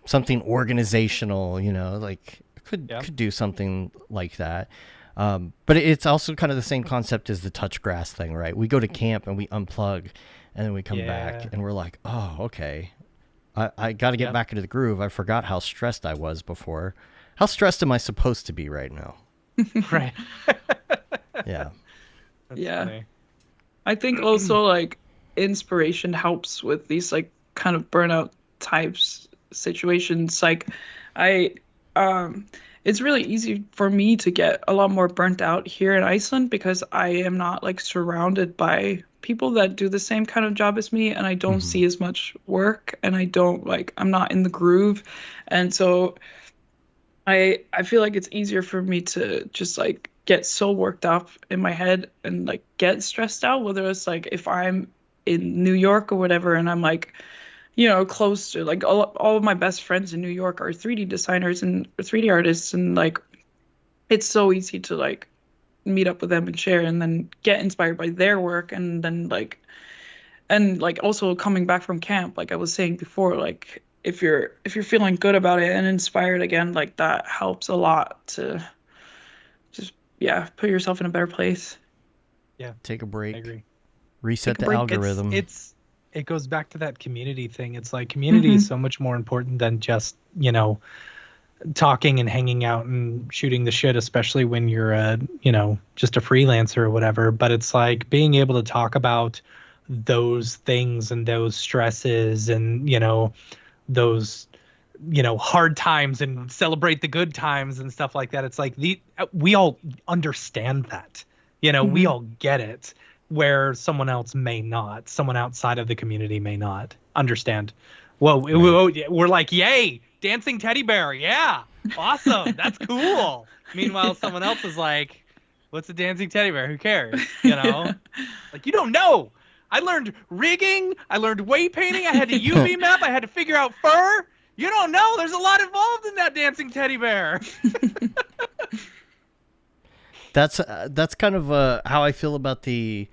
something organizational, you know, like could do something like that. But it's also kind of the same concept as the touch grass thing, right? We go to camp and we unplug, and then we come back and we're like, oh, okay. I got to get back into the groove. I forgot how stressed I was before. How stressed am I supposed to be right now? Right. Yeah. That's Yeah. funny. I think also like inspiration helps with these like kind of burnout types situations. Like it's really easy for me to get a lot more burnt out here in Iceland because I am not like surrounded by people that do the same kind of job as me, and I don't see as much work, and I'm not in the groove. And so I feel like it's easier for me to just like get so worked up in my head and like get stressed out, whether it's like if I'm in New York or whatever, and I'm like, close to like all of my best friends in New York are 3D designers and 3D artists, and like it's so easy to like meet up with them and share and then get inspired by their work, and then like also coming back from camp, like I was saying before, like if you're feeling good about it and inspired again, like that helps a lot to just put yourself in a better place. Yeah, take a break. I agree. Reset the algorithm. It goes back to that community thing. It's like community is so much more important than just, talking and hanging out and shooting the shit, especially when you're just a freelancer or whatever. But it's like being able to talk about those things and those stresses and, those, hard times and celebrate the good times and stuff like that. It's like we all understand that, we all get it. Where someone else may not, someone outside of the community may not understand. Whoa, we're like, yay, dancing teddy bear, yeah, awesome, that's cool. Meanwhile, someone else is like, what's a dancing teddy bear? Who cares? Like, you don't know. I learned rigging, I learned weight painting, I had to UV map, I had to figure out fur. You don't know. There's a lot involved in that dancing teddy bear. That's kind of how I feel about the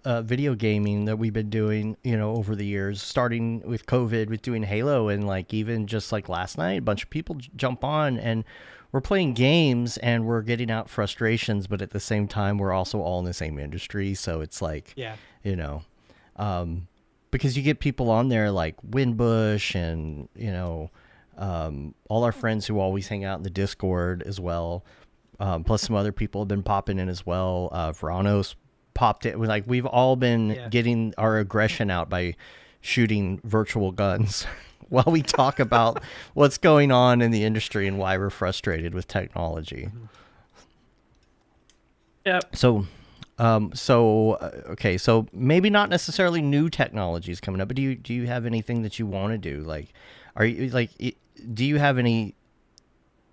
video gaming that we've been doing, over the years, starting with COVID, with doing Halo, and like even just like last night, a bunch of people jump on and we're playing games and we're getting out frustrations, but at the same time, we're also all in the same industry. So it's like, because you get people on there like Winbush and, all our friends who always hang out in the Discord as well. Plus some other people have been popping in as well. Vranos popped it. Like we've all been getting our aggression out by shooting virtual guns while we talk about what's going on in the industry and why we're frustrated with technology. Yep. So okay, so maybe not necessarily new technologies coming up, but do you have anything that you want to do? Like, do you have any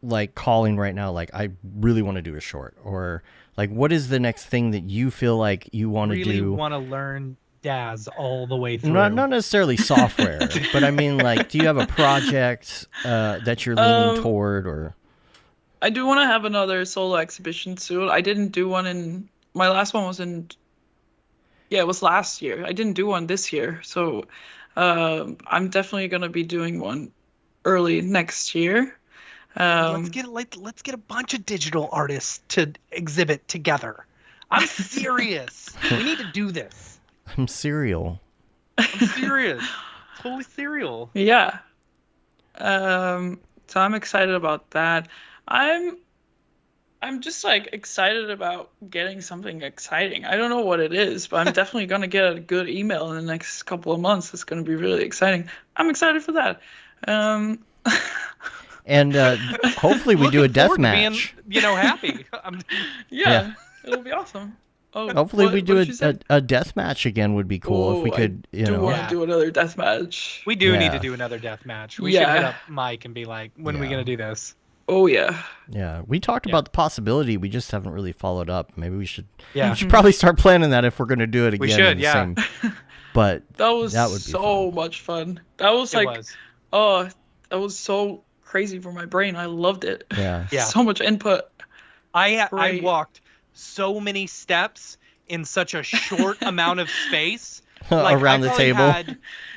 like calling right now? Like, I really want to do a short, or like, what is the next thing that you feel like you want to do? Really want to learn DAZ all the way through. Not necessarily software, but I mean, like, do you have a project that you're leaning toward, or? I do want to have another solo exhibition soon. I didn't do one my last one was it was last year. I didn't do one this year. So I'm definitely going to be doing one early next year. Let's get a bunch of digital artists to exhibit together. I'm serious. We need to do this. I'm serial. I'm serious. Totally serial. Yeah. So I'm excited about that. I'm just like excited about getting something exciting. I don't know what it is, but I'm definitely going to get a good email in the next couple of months. It's going to be really exciting. I'm excited for that. And hopefully we do a death match. Being, happy. Yeah, it'll be awesome. Oh, hopefully we do a death match again would be cool if we could, I want to do another death match. We do need to do another death match. We should hit up Mike and be like, when are we going to do this? Oh, yeah. Yeah, we talked about the possibility. We just haven't really followed up. Maybe we should we should probably start planning that if we're going to do it again. We should, yeah. But that would be so much fun. That was that was so crazy for my brain. I loved it. Yeah. So much input. I walked so many steps in such a short amount of space. Like, around the table.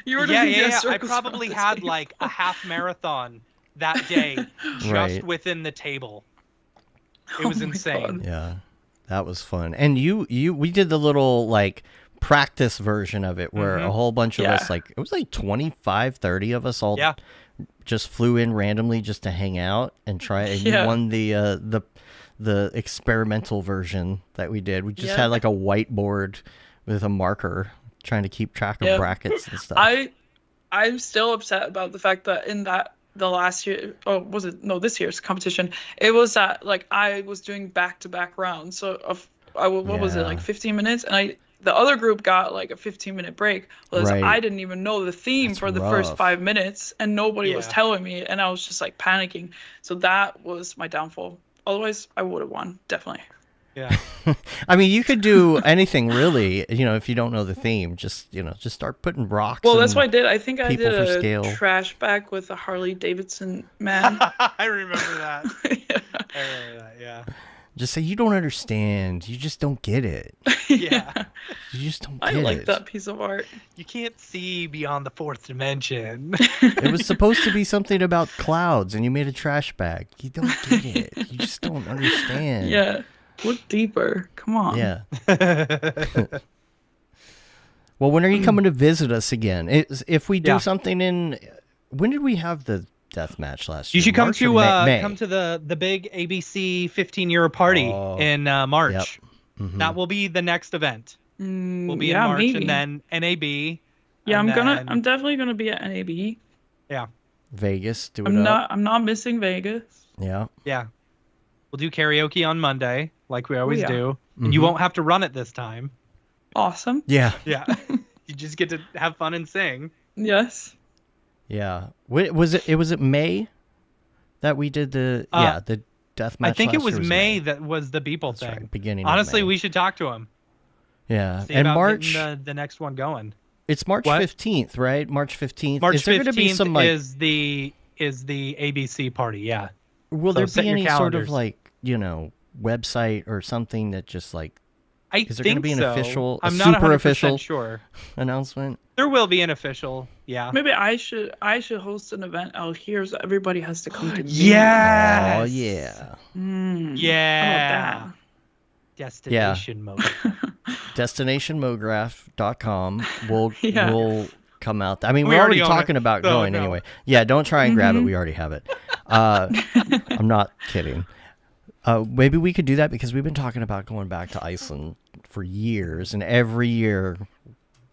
You were doing I probably had like a half marathon that day just within the table. It was insane. God. Yeah, that was fun. And we did the little like practice version of it where a whole bunch of us, like it was like 25, 30 of us all just flew in randomly just to hang out and try. And you won the experimental version that we did. We just had like a whiteboard with a marker trying to keep track of brackets and stuff. I'm still upset about the fact that in the last year, this year's competition, it was that like I was doing back-to-back rounds. So what was it, like 15 minutes? And the other group got like a 15-minute break. Whereas I didn't even know the theme for the first 5 minutes, and nobody was telling me, and I was just like panicking. So that was my downfall. Otherwise, I would have won, definitely. Yeah. I mean, you could do anything really, if you don't know the theme, just start putting rocks. Well, that's what I did. I think I did a scale. trash bag with a Harley Davidson man. I remember that. I remember that, yeah. Just say you don't understand. You just don't get it. Yeah. You just don't get it. I like that piece of art. You can't see beyond the fourth dimension. It was supposed to be something about clouds, and you made a trash bag. You don't get it. You just don't understand. Yeah. Look deeper. Come on. Yeah. Well, when are you coming to visit us again? If we do something in... When did we have the death match last year? You should come March to May? come to the big ABC 15-year party in March. Yep. Mm-hmm. That will be the next event. We'll be in March, maybe. And then NAB. Yeah, I'm definitely gonna be at NAB. Yeah. Vegas. I'm not missing Vegas. Yeah. Yeah. We'll do karaoke on Monday, like we always do. And you won't have to run it this time. Awesome. Yeah. Yeah. You just get to have fun and sing. Yes. Yeah. Was it May that we did the death match? I think it was May that was the Beeple thing. Right, beginning. Honestly, of May. we should talk to him. Yeah. See and about March the next one going. It's March 15th, right? March 15th. March is there 15th gonna be some, is the ABC party. Yeah. Will there be any sort of website or something that just is there going to be an official, I'm not super official sure announcement? There will be an official. Yeah. Maybe I should host an event out here so everybody has to come to me. Yes. Oh yeah. Yeah. How about that? Destination mode. DestinationMograph.com will come out. I mean, we're already talking about going anyway. Yeah, don't try and grab it. We already have it. I'm not kidding. Maybe we could do that because we've been talking about going back to Iceland for years, and every year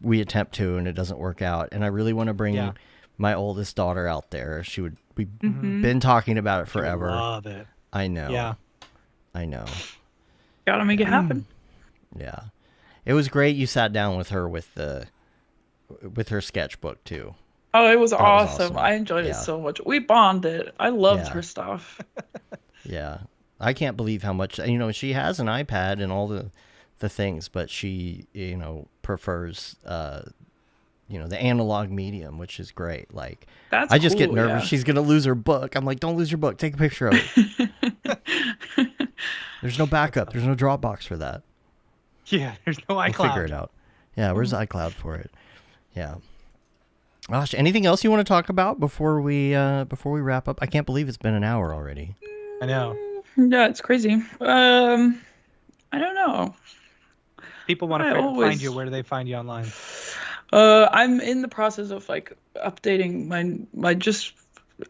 we attempt to, and it doesn't work out. And I really want to bring my oldest daughter out there. We've been talking about it forever. I love it. I know. Yeah. I know. Gotta make it happen. Yeah. It was great you sat down with her with her sketchbook too. Oh, it was awesome. I enjoyed it so much. We bonded. I loved her stuff. Yeah. I can't believe how much, she has an iPad and all the things, but she, prefers, the analog medium, which is great. Like, I just get nervous. She's going to lose her book. I'm like, don't lose your book. Take a picture of it. There's no backup. There's no Dropbox for that. Yeah, there's no iCloud. We'll figure it out. Yeah, where's iCloud for it? Yeah. Gosh, anything else you want to talk about before we wrap up? I can't believe it's been an hour already. I know. Yeah, it's crazy. I don't know. People want to find you. Where do they find you online? I'm in the process of updating my just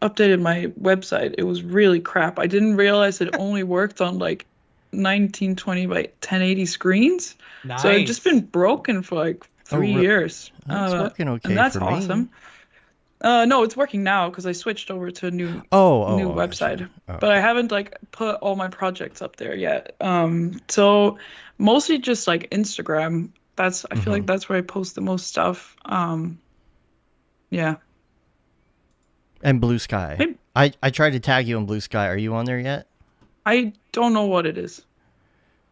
updated my website. It was really crap. I didn't realize it only worked on 1920 by 1080 screens. Nice. So I've just been broken for 3 years. It's working okay. And that's for awesome. Me. No, it's working now because I switched over to a new website. But I haven't put all my projects up there yet. So mostly just Instagram. I feel like that's where I post the most stuff. Yeah. And Blue Sky. I tried to tag you on Blue Sky. Are you on there yet? I don't know what it is.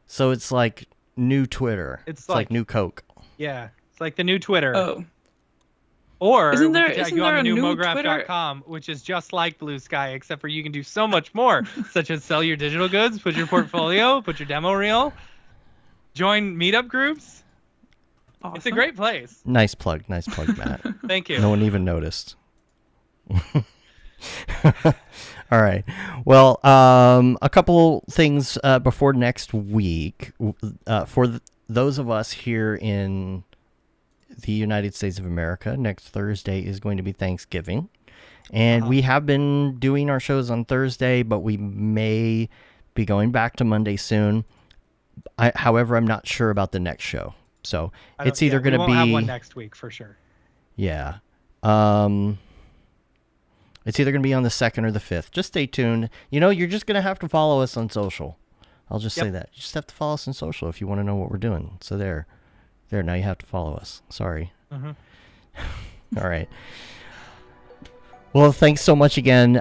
So it's like new Twitter. It's like new Coke. Yeah, it's like the new Twitter. Oh. Or isn't there a new Mograph.com, which is just like Blue Sky, except for you can do so much more, such as sell your digital goods, put your portfolio, put your demo reel, join meetup groups. Awesome. It's a great place. Nice plug, Matt. Thank you. No one even noticed. All right. Well, a couple things before next week. For those of us here in the United States of America, next Thursday is going to be Thanksgiving. And we have been doing our shows on Thursday, but we may be going back to Monday soon. However, I'm not sure about the next show. So it's either going to be... We'll have one next week for sure. Yeah. It's either going to be on the 2nd or the 5th. Just stay tuned. You're just going to have to follow us on social. I'll just say that. You just have to follow us on social if you want to know what we're doing. So there. Now you have to follow us. Sorry. Mm-hmm. All right. Well, thanks so much again.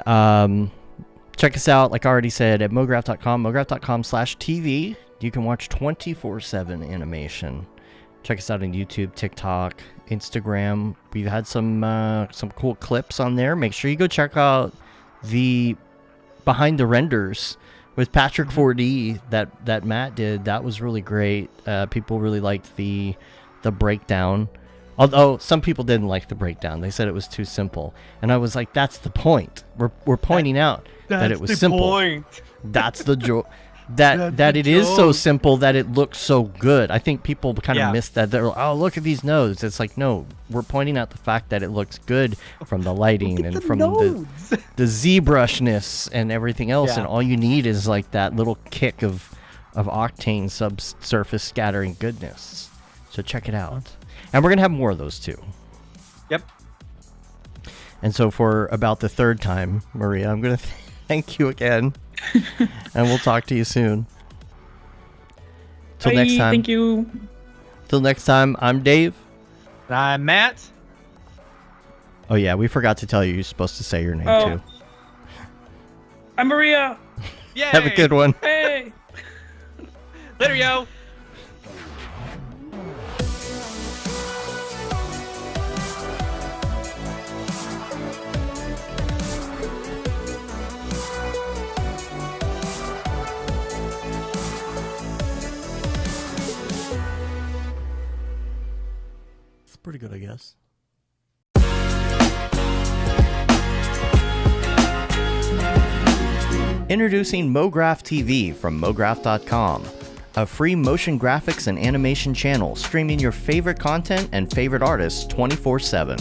Check us out, like I already said, at mograph.com, mograph.com/TV. You can watch 24/7 animation. Check us out on YouTube, TikTok, Instagram. We've had some cool clips on there. Make sure you go check out the Behind the Renders with Patrick 4D that Matt did. That was really great. People really liked the breakdown. Although some people didn't like the breakdown. They said it was too simple. And I was like, that's the point. We're pointing out that it was simple. Point. That's the joke. That it is so simple that it looks so good. I think people kind of missed that. They're like, oh, look at these nodes. It's like, no, we're pointing out the fact that it looks good from the lighting and from the ZBrushedness and everything else. Yeah. And all you need is like that little kick of octane subsurface scattering goodness. So check it out. And we're going to have more of those too. Yep. And so for about the 3rd time, Maria, I'm going to thank you again. And we'll talk to you soon. Till next time. Thank you. Till next time, I'm Dave. I'm Matt. Oh, yeah, we forgot to tell you you're supposed to say your name too. I'm Maria. Yay. Have a good one. Hey. Later, yo. Pretty good, I guess. Introducing MoGraph TV from mograph.com, a free motion graphics and animation channel streaming your favorite content and favorite artists 24/7.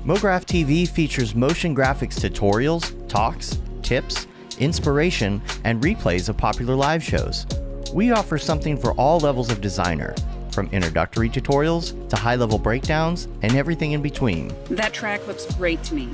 MoGraph TV features motion graphics tutorials, talks, tips, inspiration, and replays of popular live shows. We offer something for all levels of designer, from introductory tutorials to high-level breakdowns and everything in between. That track looks great to me.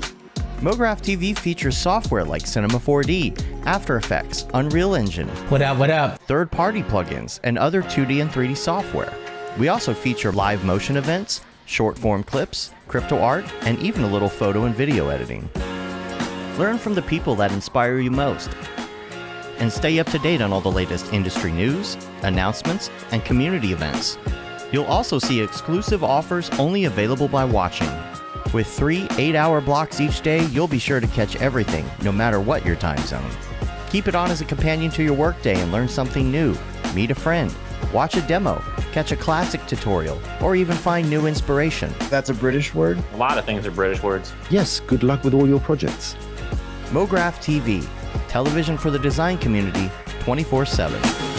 MoGraph TV features software like Cinema 4D, After Effects, Unreal Engine, What up? third-party plugins, and other 2D and 3D software. We also feature live motion events, short-form clips, crypto art, and even a little photo and video editing. Learn from the people that inspire you most, and stay up to date on all the latest industry news, announcements, and community events. You'll also see exclusive offers only available by watching. With 3 8-hour blocks each day, you'll be sure to catch everything, no matter what your time zone. Keep it on as a companion to your workday and learn something new. Meet a friend, watch a demo, catch a classic tutorial, or even find new inspiration. That's a British word? A lot of things are British words. Yes, good luck with all your projects. MoGraph TV, television for the design community, 24/7.